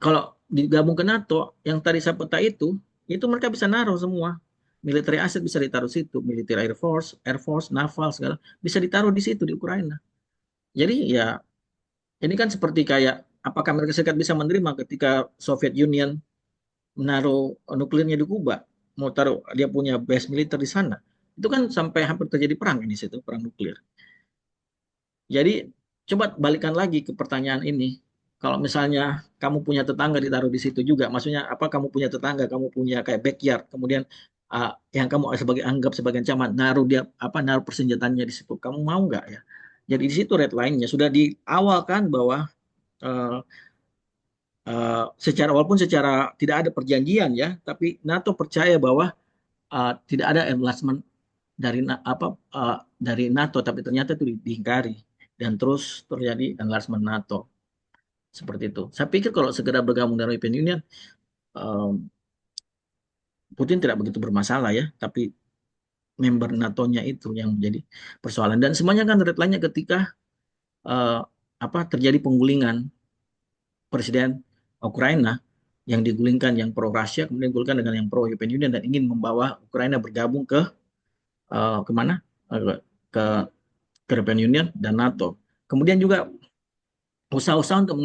kalau digabung ke NATO, yang tadi saya peta itu mereka bisa naruh semua. Military asset bisa ditaruh situ, military Air Force, naval segala bisa ditaruh di situ di Ukraina. Jadi ya ini kan seperti kayak apakah Amerika Serikat bisa menerima ketika Soviet Union menaruh nuklirnya di Kuba, mau taruh dia punya base militer di sana. Itu kan sampai hampir terjadi perang ini situ, perang nuklir. Jadi coba balikan lagi ke pertanyaan ini. Kalau misalnya kamu punya tetangga ditaruh di situ juga, maksudnya apa kamu punya tetangga, kamu punya kayak backyard, kemudian yang kamu anggap sebagai ancaman, naruh persenjataannya di situ, kamu mau nggak ya? Jadi di situ red line-nya sudah di awal kan bahwa uh, walaupun secara tidak ada perjanjian ya, tapi NATO percaya bahwa tidak ada enlargement dari NATO, tapi ternyata itu diingkari dan terus terjadi enlargement NATO seperti itu. Saya pikir kalau segera bergabung dengan European Union, Putin tidak begitu bermasalah ya, tapi member NATO-nya itu yang menjadi persoalan. Dan semuanya kan red line-nya ketika terjadi penggulingan presiden Ukraina yang digulingkan yang pro Rusia, kemudian digulingkan dengan yang pro European Union dan ingin membawa Ukraina bergabung ke kemana? Ke European Union dan NATO. Kemudian juga usaha-usaha untuk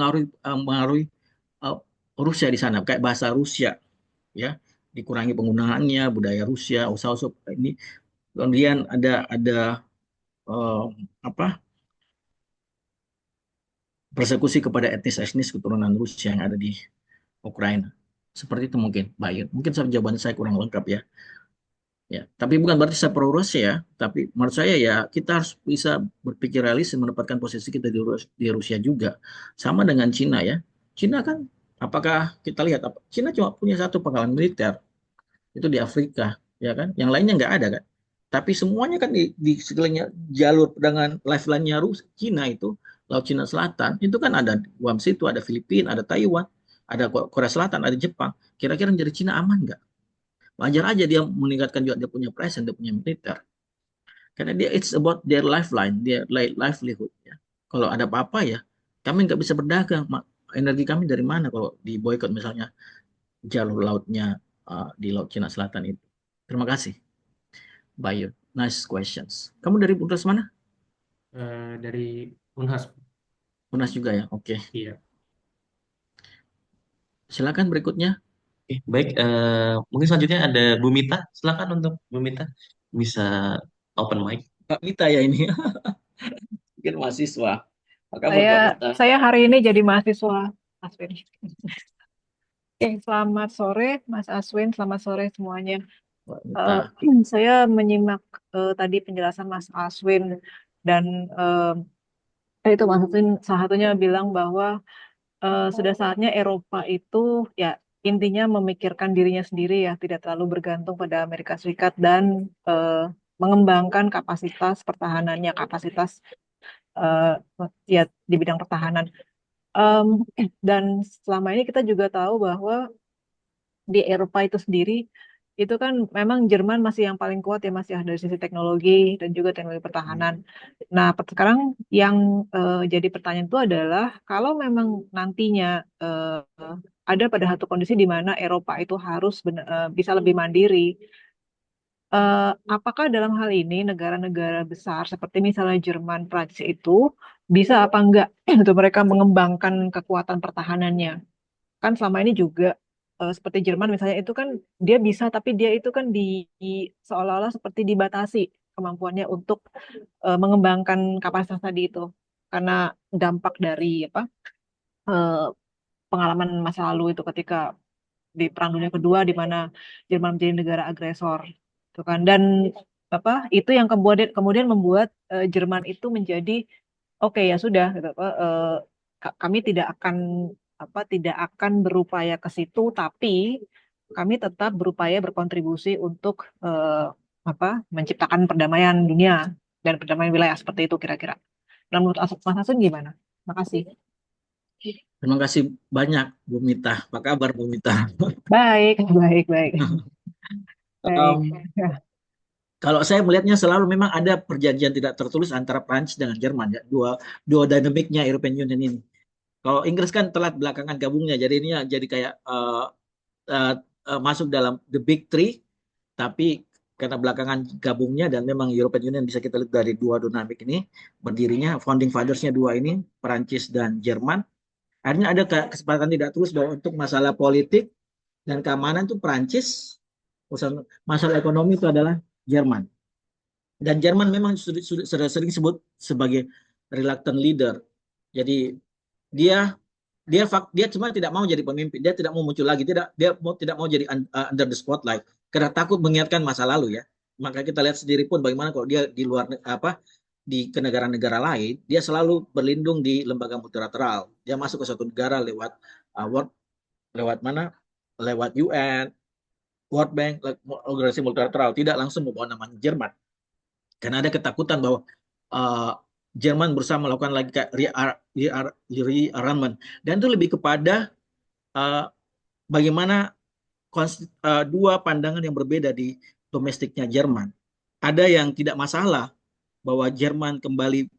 mengaruhi Rusia di sana, kayak bahasa Rusia, ya, dikurangi penggunaannya, budaya Rusia, usaha-usaha ini. Kemudian ada persekusi kepada etnis keturunan Rusia yang ada di Ukraina. Seperti itu mungkin, Mbak Yud. Mungkin jawaban saya kurang lengkap ya. Ya, tapi bukan berarti saya pro Rusia ya, tapi menurut saya ya kita harus bisa berpikir realistis menempatkan posisi kita di Rusia juga. Sama dengan Cina ya. Cina kan apakah kita lihat Cina cuma punya satu pangkalan militer itu di Afrika, ya kan? Yang lainnya nggak ada kan? Tapi semuanya kan di sekelilingnya jalur perdagangan lifeline-nya Cina itu Laut Cina Selatan itu kan ada Guam situ, ada Filipina, ada Taiwan. ada Korea Selatan, ada Jepang. Kira-kira dari Cina aman nggak? Wajar aja dia meningkatkan juga dia punya presence, dia punya militer. Karena dia it's about their lifeline, their livelihood. Ya. Kalau ada apa-apa ya, kami nggak bisa berdagang. Energi kami dari mana kalau di boykot misalnya jalur lautnya di Laut Cina Selatan itu. Terima kasih, Bayu. Nice questions. Kamu dari Universitas mana? Dari Unhas. Unas juga ya. Oke. Iya. Silakan berikutnya. Oke, baik. Mungkin selanjutnya ada Bu Mita. Silakan untuk Bu Mita bisa open mic. Kak Mita ya ini. Mungkin mahasiswa. Apa kabar Kak Saya Mita? saya hari ini jadi mahasiswa Aswin. Oke, selamat sore Mas Aswin, selamat sore semuanya. Kak Mita. Saya menyimak tadi penjelasan Mas Aswin dan itu Mas Aswin salah satunya bilang bahwa sudah saatnya Eropa itu ya intinya memikirkan dirinya sendiri ya, tidak terlalu bergantung pada Amerika Serikat dan mengembangkan kapasitas pertahanannya, kapasitas ya di bidang pertahanan. Dan selama ini kita juga tahu bahwa di Eropa itu sendiri itu kan memang Jerman masih yang paling kuat ya, masih dari sisi teknologi dan juga teknologi pertahanan. Nah, sekarang yang jadi pertanyaan itu adalah kalau memang nantinya ada pada satu kondisi di mana Eropa itu harus bisa lebih mandiri, apakah dalam hal ini negara-negara besar seperti misalnya Jerman, Prancis itu bisa apa enggak untuk mereka mengembangkan kekuatan pertahanannya? Kan selama ini juga seperti Jerman misalnya itu kan dia bisa tapi dia itu kan seolah-olah seperti dibatasi kemampuannya untuk mengembangkan kapasitas tadi itu karena dampak dari apa eh, pengalaman masa lalu itu ketika di Perang Dunia Kedua di mana Jerman menjadi negara agresor itu kan dan apa itu yang kemudian membuat Jerman itu menjadi oke ya sudah gitu apa kami tidak akan berupaya ke situ tapi kami tetap berupaya berkontribusi untuk apa menciptakan perdamaian dunia dan perdamaian wilayah seperti itu kira-kira. Nah, menurut Mas Hasan gimana? Makasih. Terima kasih banyak Bu Mita. Apa kabar Bu Mita? Baik, baik, baik. Baik. Kalau saya melihatnya selalu memang ada perjanjian tidak tertulis antara Prancis dengan Jerman ya, dua dinamiknya European Union ini. Kalau Inggris kan telat belakangan gabungnya, jadi ini jadi kayak masuk dalam the big three, tapi karena belakangan gabungnya dan memang European Union bisa kita lihat dari dua dinamik ini berdirinya, founding fathers-nya dua ini Prancis dan Jerman. Akhirnya ada kesepakatan tidak terus bahwa untuk masalah politik dan keamanan itu Prancis, masalah ekonomi itu adalah Jerman. Dan Jerman memang sudah sering disebut sebagai reluctant leader. Jadi dia cuma tidak mau jadi pemimpin, dia tidak mau muncul lagi, tidak mau jadi under the spotlight karena takut mengingatkan masa lalu ya. Maka kita lihat sendiri pun bagaimana kalau dia di luar di ke negara-negara lain, dia selalu berlindung di lembaga multilateral. Dia masuk ke suatu negara lewat lewat mana? Lewat UN, World Bank, organisasi multilateral, tidak langsung membawa namanya Jerman. Karena ada ketakutan bahwa Jerman berusaha melakukan lagi rearmament. Dan itu lebih kepada bagaimana dua pandangan yang berbeda di domestiknya Jerman. Ada yang tidak masalah bahwa Jerman kembali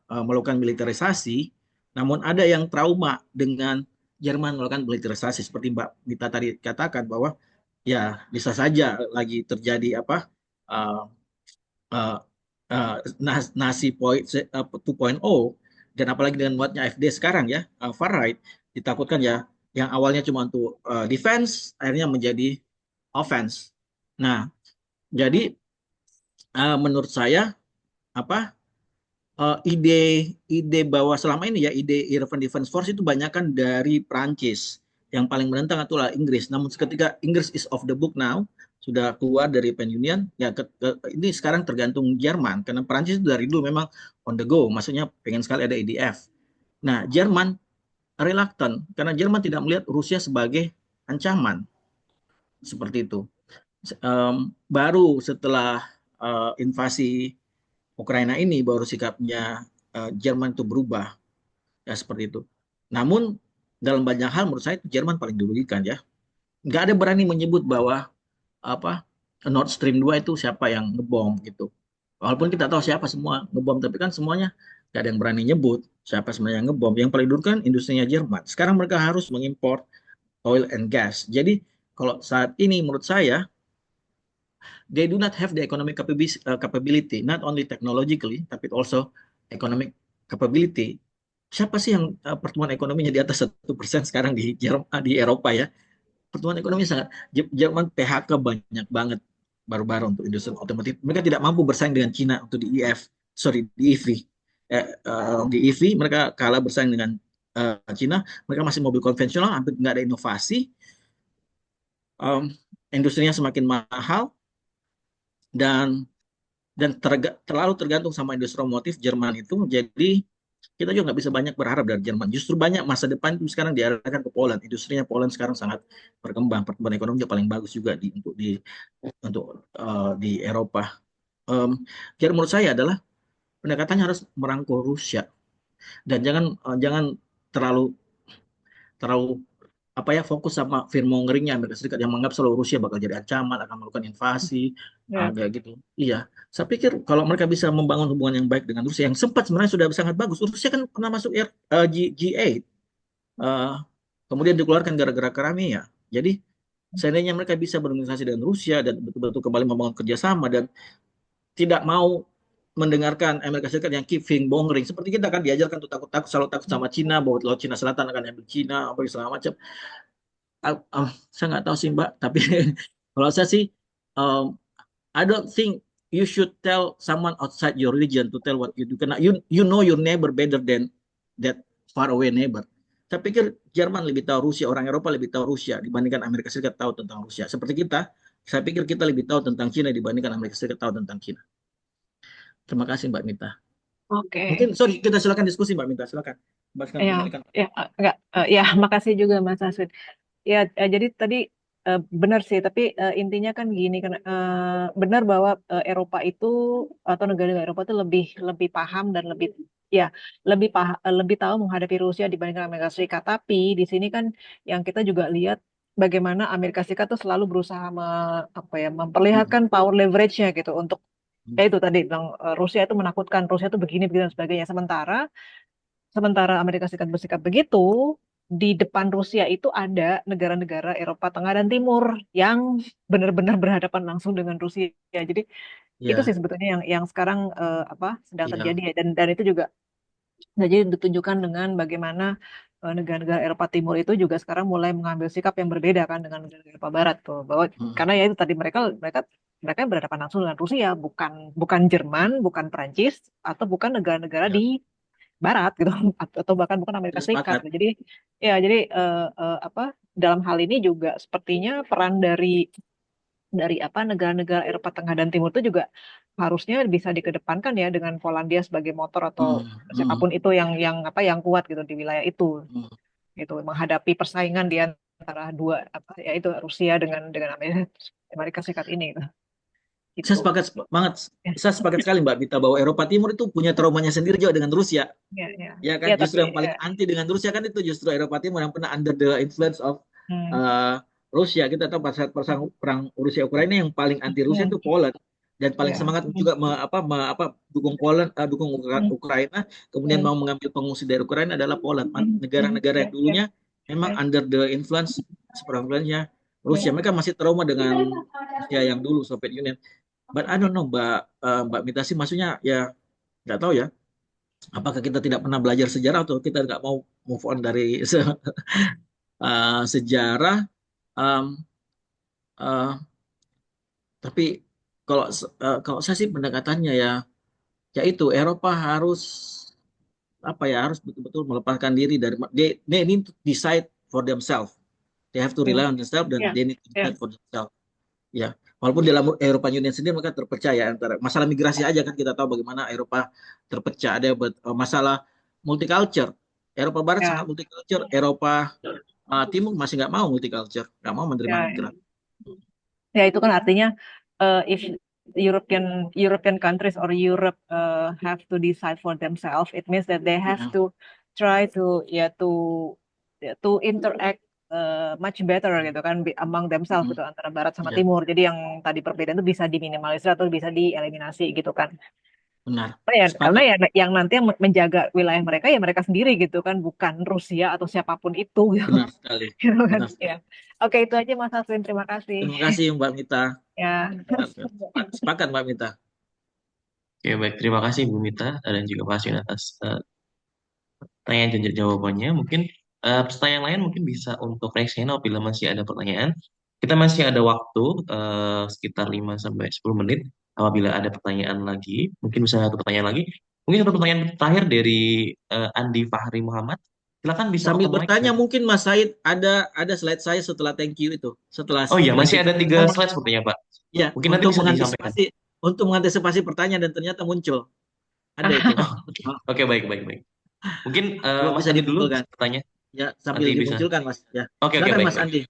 melakukan militerisasi, namun ada yang trauma dengan Jerman melakukan militerisasi seperti Mbak Mita tadi katakan bahwa ya bisa saja lagi terjadi nasi 2.0 dan apalagi dengan muatnya AfD sekarang ya far right ditakutkan ya yang awalnya cuma untuk defense akhirnya menjadi offense. Nah, jadi menurut saya ide bahwa selama ini ya ide European Defense Force itu banyakkan dari Prancis, yang paling menentang itulah Inggris. Namun ketika Inggris is off the book now, sudah keluar dari European Union, ya ini sekarang tergantung Jerman karena Prancis itu dari dulu memang on the go, maksudnya pengen sekali ada IDF. Nah, Jerman reluctant karena Jerman tidak melihat Rusia sebagai ancaman seperti itu. Baru setelah invasi Ukraina ini baru sikapnya Jerman itu berubah ya seperti itu. Namun dalam banyak hal menurut saya Jerman paling dirugikan ya. Nggak ada berani menyebut bahwa apa Nord Stream 2 itu siapa yang ngebom gitu. Walaupun kita tahu siapa semua ngebom, tapi kan semuanya nggak ada yang berani nyebut siapa sebenarnya yang ngebom. Yang paling dulu kan industrinya Jerman. Sekarang mereka harus mengimpor oil and gas. Jadi kalau saat ini menurut saya they do not have the economic capability, not only technologically, tapi also economic capability. Siapa sih yang pertumbuhan ekonominya di atas 1% sekarang di Eropa ya? Pertumbuhan ekonomi sangat, Jerman PHK banyak banget baru-baru untuk industri otomotif. Mereka tidak mampu bersaing dengan Cina untuk di EV. Di EV mereka kalah bersaing dengan Cina. Mereka masih mobil konvensional, hampir nggak ada inovasi. Industrinya semakin mahal dan terlalu tergantung sama industri otomotif Jerman itu. Jadi kita juga nggak bisa banyak berharap dari Jerman. Justru banyak masa depan itu sekarang diarahkan ke Poland. Industrinya Poland sekarang sangat berkembang. Pertumbuhan ekonominya paling bagus juga di Eropa. Jadi menurut saya adalah pendekatannya harus merangkul Rusia dan jangan terlalu terlalu fokus sama fear-mongeringnya Amerika Serikat yang menganggap selalu Rusia bakal jadi ancaman, akan melakukan invasi, Ya. kayak gitu. Iya, saya pikir kalau mereka bisa membangun hubungan yang baik dengan Rusia, yang sempat sebenarnya sudah sangat bagus. Rusia kan pernah masuk G8, kemudian dikeluarkan gara-gara Crimea. Jadi seandainya mereka bisa bernegosiasi dengan Rusia dan betul-betul kembali membangun kerjasama dan tidak mau mendengarkan Amerika Serikat yang keep fear-mongering, seperti kita kan diajarkan untuk takut-takut, selalu takut sama Cina, bahwa Laut Cina Selatan akan ambil Cina, apa segala macam. Saya nggak tahu sih Mbak, tapi kalau saya sih, um, I don't think you should tell someone outside your region to tell what you do, karena you know your neighbor better than that far away neighbor. Saya pikir Jerman lebih tahu Rusia, orang Eropa lebih tahu Rusia dibandingkan Amerika Serikat tahu tentang Rusia. Seperti kita, saya pikir kita lebih tahu tentang Cina dibandingkan Amerika Serikat tahu tentang Cina. Terima kasih Mbak Mita. Oke. Mungkin sorry, kita silakan diskusi Mbak Mita, silakan. Mbak Ya, kembalikan. enggak, ya, makasih juga Mas Aswin. Ya, jadi tadi benar sih, tapi intinya kan gini kan, benar bahwa Eropa itu atau negara-negara Eropa itu lebih paham dan lebih tahu menghadapi Rusia dibandingkan Amerika Serikat. Tapi di sini kan yang kita juga lihat bagaimana Amerika Serikat tuh selalu berusaha memperlihatkan power leverage-nya gitu untuk itu tadi bilang Rusia itu menakutkan, Rusia itu begini begitu dan sebagainya. Sementara Amerika Serikat bersikap begitu, di depan Rusia itu ada negara-negara Eropa Tengah dan Timur yang benar-benar berhadapan langsung dengan Rusia. Jadi itu sih sebetulnya yang sekarang sedang terjadi ya. Dan itu juga jadi ditunjukkan dengan bagaimana negara-negara Eropa Timur itu juga sekarang mulai mengambil sikap yang berbeda kan dengan negara Eropa Barat tuh. Bahwa karena ya itu tadi mereka berhadapan langsung dengan Rusia, bukan Jerman, bukan Prancis, atau bukan negara-negara di Barat gitu, atau bahkan bukan Amerika Serikat. Jadi dalam hal ini juga sepertinya peran dari negara-negara Eropa Tengah dan Timur itu juga harusnya bisa dikedepankan ya, dengan Polandia sebagai motor atau siapapun itu yang kuat gitu di wilayah itu, gitu, menghadapi persaingan di antara dua yaitu Rusia dengan Amerika Serikat ini. Gitu. Saya sepakat sekali Mbak Bita bahwa Eropa Timur itu punya traumanya sendiri juga dengan Rusia. Ya kan, justru yang paling anti dengan Rusia kan itu justru Eropa Timur yang pernah under the influence of Rusia. Kita tahu pada saat perang Rusia Ukraina yang paling anti Rusia itu Poland, dan paling semangat juga dukung Ukraina, kemudian mau mengambil pengungsi dari Ukraina adalah Poland. Negara-negara yang dulunya memang under the influence influence-nya Rusia. Mereka masih trauma dengan Rusia yang dulu, Soviet Union. But I don't know Mbak Mita sih, maksudnya ya nggak tahu ya. Apakah kita tidak pernah belajar sejarah atau kita nggak mau move on dari sejarah? Tapi kalau saya sih pendekatannya ya itu Eropa harus harus betul-betul melepaskan diri dari they need to decide for themselves. They have to rely on themselves dan they need to decide for themselves. Ya, walaupun di dalam Eropa Union sendiri mereka terpecah ya, antara masalah migrasi aja kan kita tahu bagaimana Eropa terpecah, ada masalah multicultural. Eropa Barat sangat multicultural, Eropa Timur masih nggak mau multicultural, nggak mau menerima migran. Ya itu kan artinya if European countries or Europe have to decide for themselves, it means that they have to try to to interact much better gitu kan among themselves gitu antara Barat sama Ya, Timur. Jadi yang tadi perbedaan itu bisa diminimalisir atau bisa dieliminasi gitu kan. benar. Karena Sepakat. ya yang nanti yang menjaga wilayah mereka ya mereka sendiri gitu kan, bukan Rusia atau siapapun itu gitu. Benar sekali. Gitu kan. Benar sekali. Ya. Oke, itu aja Mas Aswin, terima kasih. Terima kasih Mbak Mita. Ya. Sepakat Mbak Mita. Oke, baik. Terima kasih Bu Mita dan juga Pak Aswin atas pertanyaan dan jawabannya. Mungkin peserta yang lain mungkin bisa untuk raise hand apabila masih ada pertanyaan. Kita masih ada waktu sekitar 5 sampai 10 menit. Apabila ada pertanyaan lagi, mungkin bisa satu pertanyaan lagi. Mungkin satu pertanyaan terakhir dari Andi Fahri Muhammad. Silakan bisa Sambil open mic. bertanya mungkin Mas Said ada slide saya setelah thank you itu. Setelah Oh iya, masih kita ada 3 slide sepertinya, Pak. Ya, Mungkin nanti bisa disampaikan. untuk mengantisipasi pertanyaan dan ternyata muncul. Ada itu. Oke, baik. Mungkin Kalau Mas bisa Andi dulu dimunculkan. bertanya. Ya, sambil Nanti bisa. dimunculkan Mas. Ya. Oke, Silakan baik. Mas Andi.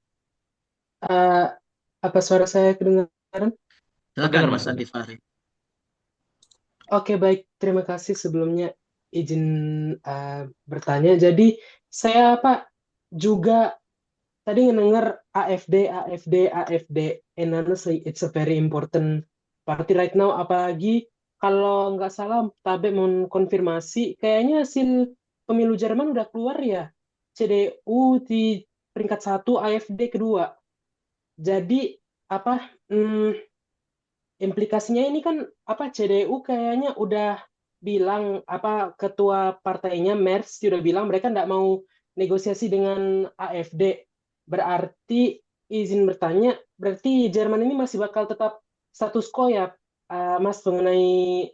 Apa suara saya kedengaran? Silakan Mas Andi Fahri. Oke, baik. Terima kasih sebelumnya izin bertanya. Jadi saya juga tadi ngedenger AFD, and honestly it's a very important party right now. Apalagi kalau nggak salah, Tabe mau konfirmasi, kayaknya hasil pemilu Jerman udah keluar ya. CDU di peringkat 1, AFD kedua. Jadi implikasinya ini kan CDU kayaknya udah bilang ketua partainya Merz udah bilang mereka nggak mau negosiasi dengan AFD. Berarti izin bertanya, berarti Jerman ini masih bakal tetap status quo ya, Mas, mengenai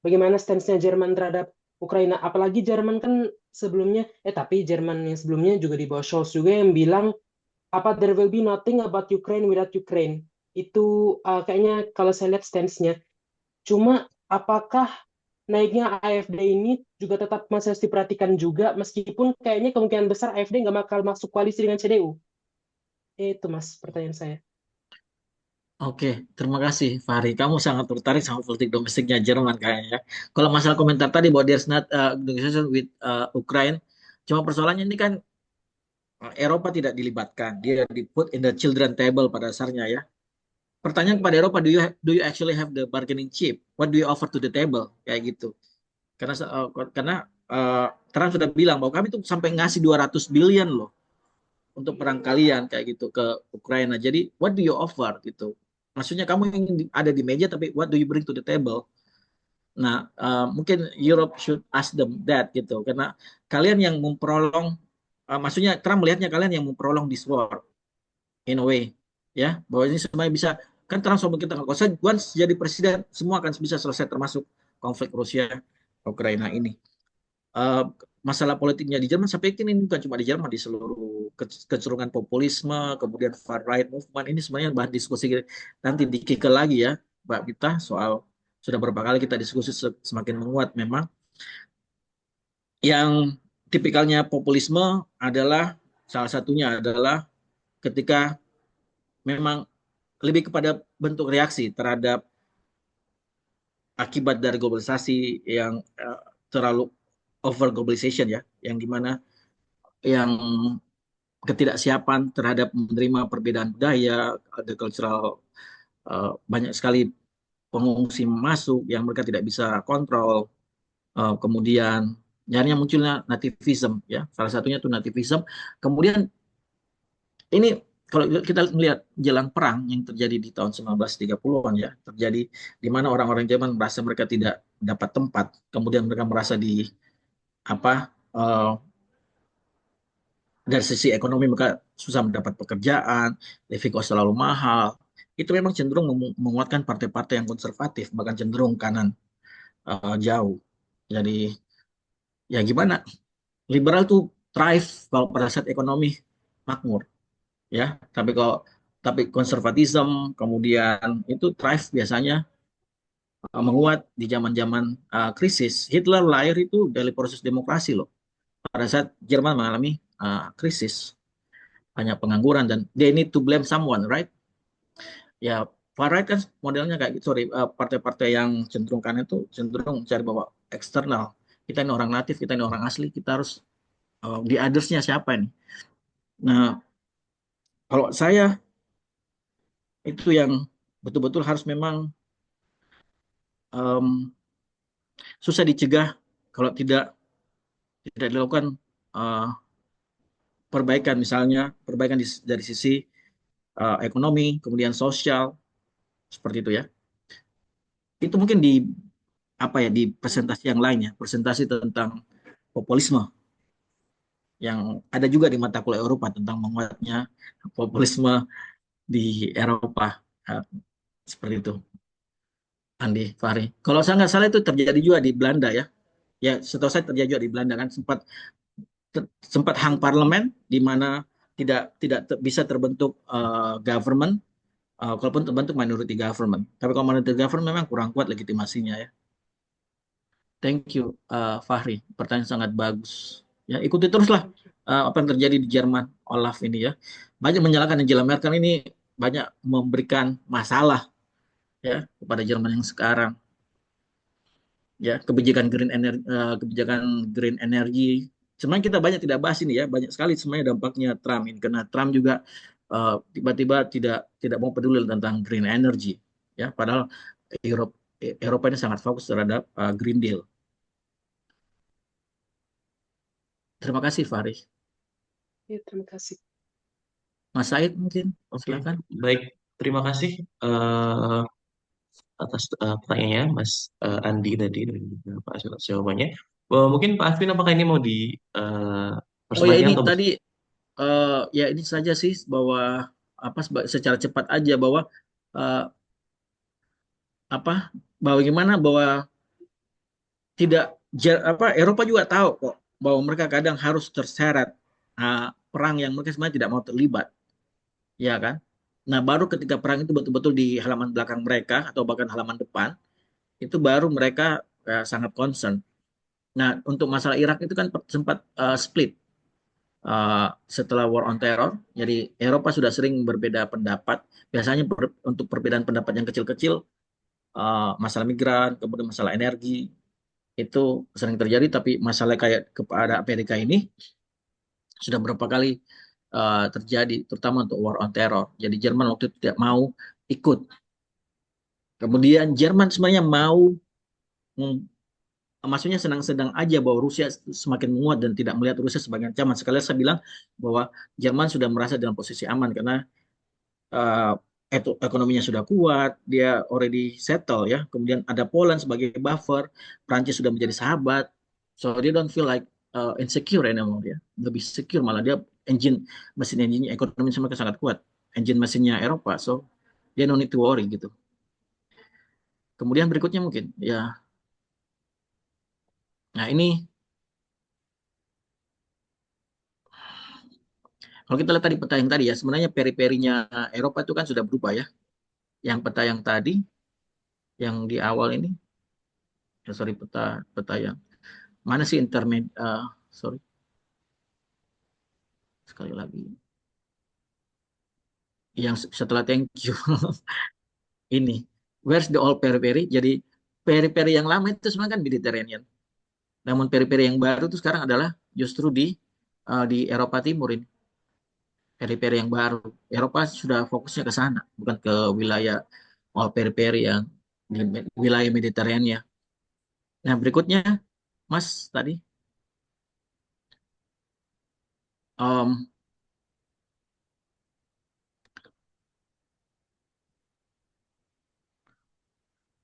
bagaimana stance-nya Jerman terhadap Ukraina. Apalagi Jerman kan sebelumnya, tapi Jerman yang sebelumnya juga di bawah Scholz juga yang bilang there will be nothing about Ukraine without Ukraine. Itu kayaknya kalau saya lihat stance-nya. Cuma apakah naiknya AfD ini juga tetap masih harus diperhatikan juga, meskipun kayaknya kemungkinan besar AfD nggak bakal masuk koalisi dengan CDU. Itu Mas pertanyaan saya. Oke, terima kasih Fahri. Kamu sangat tertarik sama politik domestiknya Jerman kayaknya. Kalau masalah komentar tadi bahwa there's not negotiation with Ukraine, cuma persoalannya ini kan Eropa tidak dilibatkan. Dia di put in the children table pada dasarnya ya. Pertanyaan kepada Eropa, do you actually have the bargaining chip? What do you offer to the table? Kayak gitu. Karena Trump sudah bilang bahwa kami tuh sampai ngasih 200 billion loh untuk perang kalian kayak gitu ke Ukraina. Jadi what do you offer gitu? Maksudnya kamu ingin ada di meja tapi what do you bring to the table? Nah, mungkin Europe should ask them that gitu. Karena kalian yang memprolong, maksudnya Trump melihatnya kalian yang memprolong this war in a way, ya, bahwa ini semuanya bisa, kan Trump sama kita kalau once jadi presiden semua akan bisa selesai termasuk konflik Rusia Ukraina ini. Masalah politiknya di Jerman sampai kini bukan cuma di Jerman, di seluruh kecenderungan populisme, kemudian far right movement, ini semuanya bahan diskusi nanti di Kikil lagi ya Mbak Gita, soal sudah berapa kali kita diskusi semakin menguat memang. Yang tipikalnya populisme adalah salah satunya adalah ketika memang lebih kepada bentuk reaksi terhadap akibat dari globalisasi yang terlalu over globalization ya, yang dimana yang ketidaksiapan terhadap menerima perbedaan budaya, ada cultural, banyak sekali pengungsi masuk yang mereka tidak bisa kontrol, kemudian yang munculnya nativism ya, salah satunya itu nativism. Kemudian ini kalau kita melihat jelang perang yang terjadi di tahun 1930-an ya, terjadi di mana orang-orang Jerman merasa mereka tidak dapat tempat, kemudian mereka merasa di dari sisi ekonomi mereka susah mendapat pekerjaan, living cost terlalu mahal. Itu memang cenderung menguatkan partai-partai yang konservatif, bahkan cenderung kanan jauh. Jadi ya gimana? Liberal tuh thrive kalau pada saat ekonomi makmur, ya. Tapi konservatisme kemudian itu thrive biasanya menguat di zaman-zaman krisis. Hitler lahir itu dari proses demokrasi loh. Pada saat Jerman mengalami krisis, banyak pengangguran dan they need to blame someone, right? Ya, far right kan modelnya kayak gitu. Partai-partai yang cenderung kanan itu cenderung cari bahwa eksternal. Kita ini orang natif, kita ini orang asli, kita harus the others-nya siapa ini? Nah, kalau saya itu yang betul-betul harus memang em, susah dicegah kalau tidak dilakukan eh, perbaikan, misalnya perbaikan dari sisi ekonomi, kemudian sosial, seperti itu ya. Itu mungkin di apa ya, di presentasi yang lainnya, presentasi tentang populisme yang ada juga di mata kuliah Eropa tentang menguatnya populisme di Eropa. Eh, Seperti itu, Andi, Fahri. Kalau saya nggak salah itu terjadi juga di Belanda ya. Ya, setahu saya terjadi juga di Belanda kan, sempat hang parlemen di mana tidak bisa terbentuk government, kalaupun terbentuk minority government. Tapi kalau minority government memang kurang kuat legitimasinya ya. Thank you, Fahri. Pertanyaan sangat bagus. Ya, ikuti teruslah apa yang terjadi di Jerman, Olaf ini ya. Banyak menyalahkan Angela Merkel ini, banyak memberikan masalah ya kepada Jerman yang sekarang. Ya, kebijakan green energy. Sebenarnya kita banyak tidak bahas ini ya, banyak sekali sebenarnya dampaknya Trump ini, karena Trump juga tiba-tiba tidak mau peduli tentang green energy ya, padahal Eropa, Eropa ini sangat fokus terhadap Green Deal. Terima kasih Faris. Ya, terima kasih. Mas Said mungkin, Oke, silakan. baik. Terima kasih atas pertanyaannya, Mas Andi tadi dan juga Pak Aswin atas jawabannya. Mungkin Pak Aswin, apakah ini mau di Oh ya, persembahkan ini atau tadi ya ini saja sih, bahwa apa, secara cepat aja bahwa eh, apa, bahwa gimana, bahwa tidak Eropa juga tahu kok bahwa mereka kadang harus terseret perang yang mereka sebenarnya tidak mau terlibat, ya kan? Nah, baru ketika perang itu betul-betul di halaman belakang mereka atau bahkan halaman depan, itu baru mereka sangat concern. Nah, untuk masalah Irak itu kan sempat split setelah War on Terror. Jadi Eropa sudah sering berbeda pendapat. Biasanya untuk perbedaan pendapat yang kecil-kecil, masalah migran, kemudian masalah energi, itu sering terjadi. Tapi masalah kayak kepada Amerika ini sudah berapa kali terjadi, terutama untuk War on Terror. Jadi Jerman waktu itu tidak mau ikut. Kemudian Jerman sebenarnya mau, maksudnya senang-senang aja bahwa Rusia semakin menguat dan tidak melihat Rusia sebagai ancaman. Sekali saya bilang bahwa Jerman sudah merasa dalam posisi aman karena uh, ekonominya sudah kuat, dia already settle ya. Kemudian ada Poland sebagai buffer, Prancis sudah menjadi sahabat, so they don't feel like insecure anymore ya. Lebih secure malah, dia mesin ekonomi mereka sangat kuat, engine mesinnya Eropa, so dia no need to worry gitu. Kemudian berikutnya mungkin ya, nah ini kalau kita lihat tadi peta yang tadi ya, sebenarnya periperinya Eropa itu kan sudah berubah ya. Yang peta yang tadi, yang di awal ini, sorry, peta yang mana sih, sorry, sekali lagi. Yang setelah thank you ini, where's the old periphery? Jadi periphery yang lama itu sebenarnya kan Mediterranean. Namun periphery yang baru itu sekarang adalah justru di Eropa Timur ini. Periphery yang baru. Eropa sudah fokusnya ke sana, bukan ke wilayah old periphery yang di wilayah Mediterania. Nah, berikutnya, Mas, tadi. Um,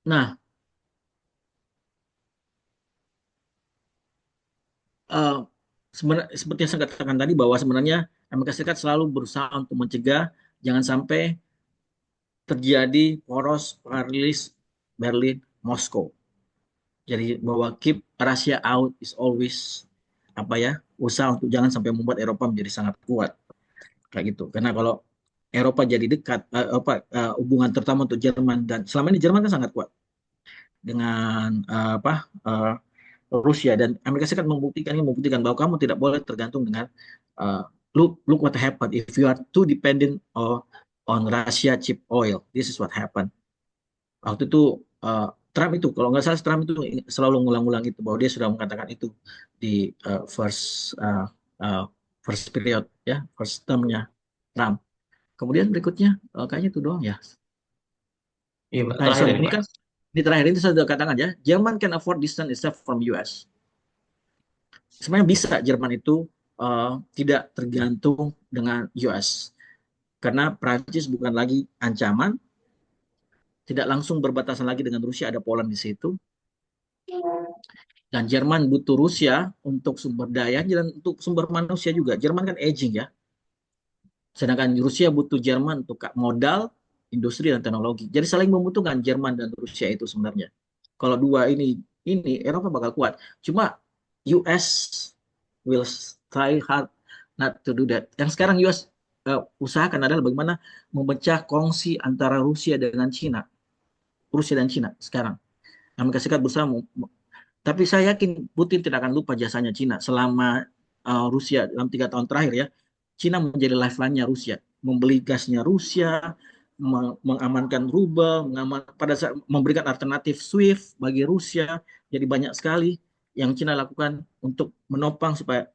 nah, seperti yang saya katakan tadi, bahwa sebenarnya Amerika Serikat selalu berusaha untuk mencegah jangan sampai terjadi poros Paris, Berlin, Moskow. Jadi bahwa keep Russia out is always apa ya, usaha untuk jangan sampai membuat Eropa menjadi sangat kuat kayak gitu. Karena kalau Eropa jadi dekat, hubungan terutama untuk Jerman, dan selama ini Jerman kan sangat kuat dengan Rusia, dan Amerika Serikat membuktikan bahwa kamu tidak boleh tergantung dengan look what happened if you are too dependent on Russia cheap oil. This is what happened. Waktu itu Trump itu, kalau nggak salah Trump itu selalu ngulang-ngulang itu, bahwa dia sudah mengatakan itu di first first period ya, first term-nya Trump. Kemudian berikutnya kayaknya itu doang ya. Iya, Pak. Nah, Terakhir sorry, ini, ini Pak. kan di terakhir ini saya sudah katakan ya, Jerman can afford distance itself from US. Sebenarnya bisa Jerman itu tidak tergantung dengan US karena Prancis bukan lagi ancaman, tidak langsung berbatasan lagi dengan Rusia, ada Poland di situ. Dan Jerman butuh Rusia untuk sumber daya dan untuk sumber manusia juga. Jerman kan aging ya. Sedangkan Rusia butuh Jerman untuk modal, industri dan teknologi. Jadi saling membutuhkan Jerman dan Rusia itu sebenarnya. Kalau dua ini Eropa bakal kuat. Cuma US will try hard not to do that. Yang sekarang US usahakan adalah bagaimana memecah kongsi antara Rusia dengan Cina. Rusia dan Cina sekarang. Amerika Serikat berusaha, tapi saya yakin Putin tidak akan lupa jasanya Cina selama Rusia dalam 3 tahun terakhir ya. Cina menjadi lifeline-nya Rusia, membeli gasnya Rusia, mengamankan rubel, pada saat memberikan alternatif SWIFT bagi Rusia. Jadi banyak sekali yang Cina lakukan untuk menopang supaya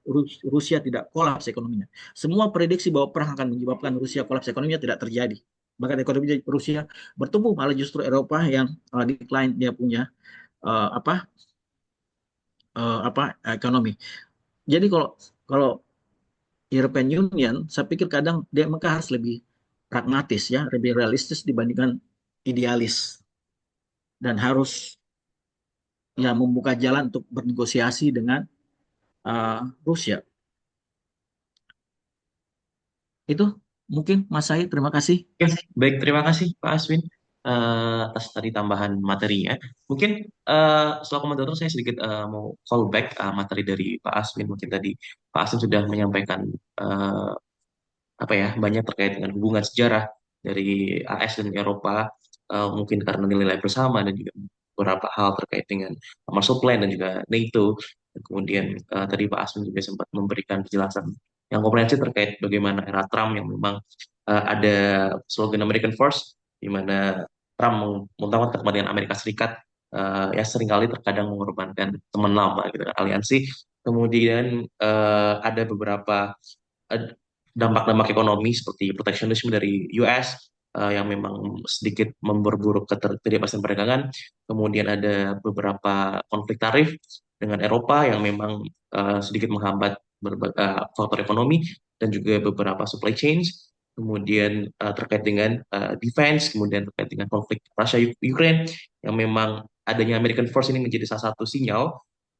Rusia tidak kolaps ekonominya. Semua prediksi bahwa perang akan menyebabkan Rusia kolaps ekonominya tidak terjadi. Bahkan ekonomi Rusia bertumbuh, malah justru Eropa yang decline dia punya uh, apa ekonomi. Jadi kalau kalau European Union, saya pikir kadang mereka harus lebih pragmatis ya, lebih realistis dibandingkan idealis dan harus ya membuka jalan untuk bernegosiasi dengan Rusia. Itu mungkin Mas Syahid, terima kasih. Oke, baik, terima kasih Pak Aswin atas tadi tambahan materinya. Mungkin selaku moderator saya sedikit mau callback materi dari Pak Aswin. Mungkin tadi Pak Aswin sudah menyampaikan eh, apa ya, banyak terkait dengan hubungan sejarah dari AS dan Eropa, mungkin karena nilai-nilai bersama dan juga beberapa hal terkait dengan Marshall Plan dan juga NATO. Dan kemudian tadi Pak Aswin juga sempat memberikan penjelasan yang komprehensif terkait bagaimana era Trump yang memang ada slogan American First, di mana Trump mengutamakan kepentingan Amerika Serikat, ya seringkali terkadang mengorbankan teman lama gitu, aliansi. Kemudian ada beberapa eh, dampak-dampak ekonomi seperti proteksionisme dari US yang memang sedikit memperburuk ketidakpastian perdagangan. Kemudian ada beberapa konflik tarif dengan Eropa yang memang sedikit menghambat faktor ekonomi dan juga beberapa supply chains. Kemudian terkait dengan defense, kemudian terkait dengan konflik Rusia Ukraine yang memang adanya American Force ini menjadi salah satu sinyal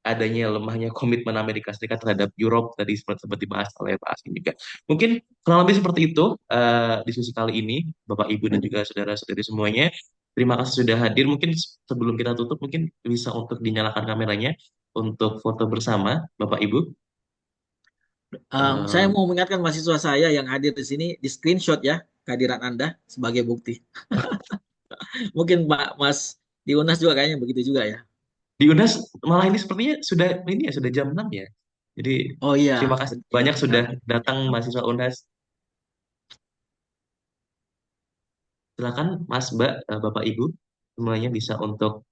adanya lemahnya komitmen Amerika Serikat terhadap Europe tadi seperti dibahas oleh Pak Asing juga. Mungkin kurang lebih seperti itu diskusi kali ini, Bapak Ibu dan juga saudara-saudari semuanya. Terima kasih sudah hadir. Mungkin sebelum kita tutup, mungkin bisa untuk dinyalakan kameranya untuk foto bersama, Bapak Ibu. Saya Eh, mau mengingatkan mahasiswa saya yang hadir di sini di screenshot ya kehadiran Anda sebagai bukti. Mungkin Pak Mas di UNAS juga kayaknya begitu juga ya. di UNAS malah ini sepertinya sudah ini ya sudah jam 6 ya. Jadi Oh iya, terima kasih iya banyak benar. sudah datang mahasiswa UNAS. Silakan Mas, Mbak, Bapak, Ibu, semuanya bisa untuk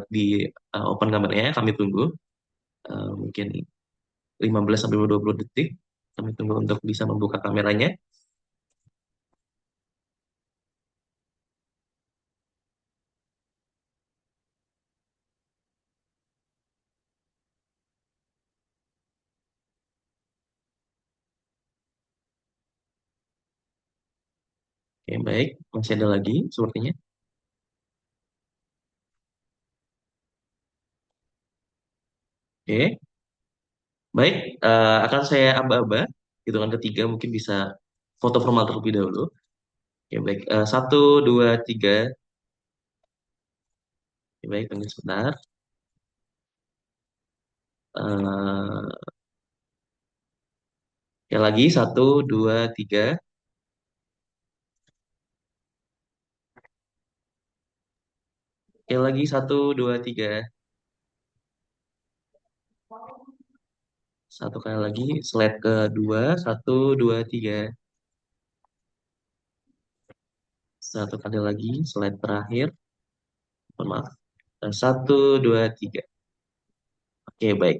di open kameranya. Kami tunggu mungkin 15 sampai 20 detik. Kami tunggu untuk bisa membuka kameranya. Oke, baik. Masih ada lagi sepertinya. Oke, baik. Akan saya aba-aba. Hitungan ketiga mungkin bisa foto formal terlebih dahulu. Oke, baik. Satu, dua, tiga. Oke, baik. Tunggu sebentar. Eh, Oke, lagi. Satu, dua, tiga. Oke, lagi. Satu, dua, tiga. Satu kali lagi. Slide kedua. Satu, dua, tiga. Satu kali lagi. Slide terakhir. Mohon maaf. Satu, dua, tiga. Oke, baik.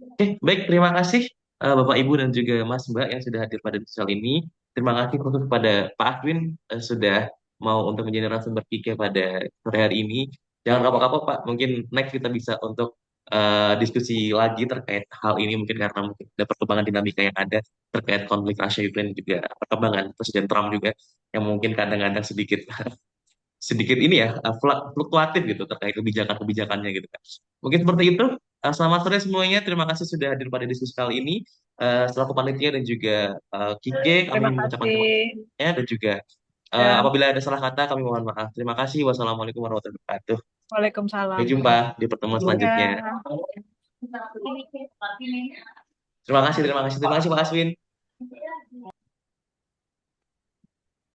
Oke, baik. Terima kasih Bapak Ibu dan juga Mas Mbak yang sudah hadir pada sosial ini. Terima kasih khusus kepada Pak Aswin sudah mau untuk menjadi narasumber kita pada sore hari ini. Jangan kapok-kapok Pak, mungkin next kita bisa untuk diskusi lagi terkait hal ini mungkin karena mungkin ada perkembangan dinamika yang ada terkait konflik Rusia Ukraina dan juga perkembangan Presiden Trump juga yang mungkin kadang-kadang sedikit sedikit ini ya fluktuatif gitu terkait kebijakan-kebijakannya gitu kan. Mungkin seperti itu. Selamat sore semuanya. Terima kasih sudah hadir pada diskusi kali ini. Selaku panitia dan juga Kike, kami Terima mengucapkan kasih. terima kasih dan juga Ya, apabila ada salah kata kami mohon maaf. Terima kasih. Wassalamualaikum warahmatullahi wabarakatuh. Waalaikumsalam. Sampai jumpa di pertemuan selanjutnya. Ya. Terima kasih, terima kasih, terima kasih Pak Aswin.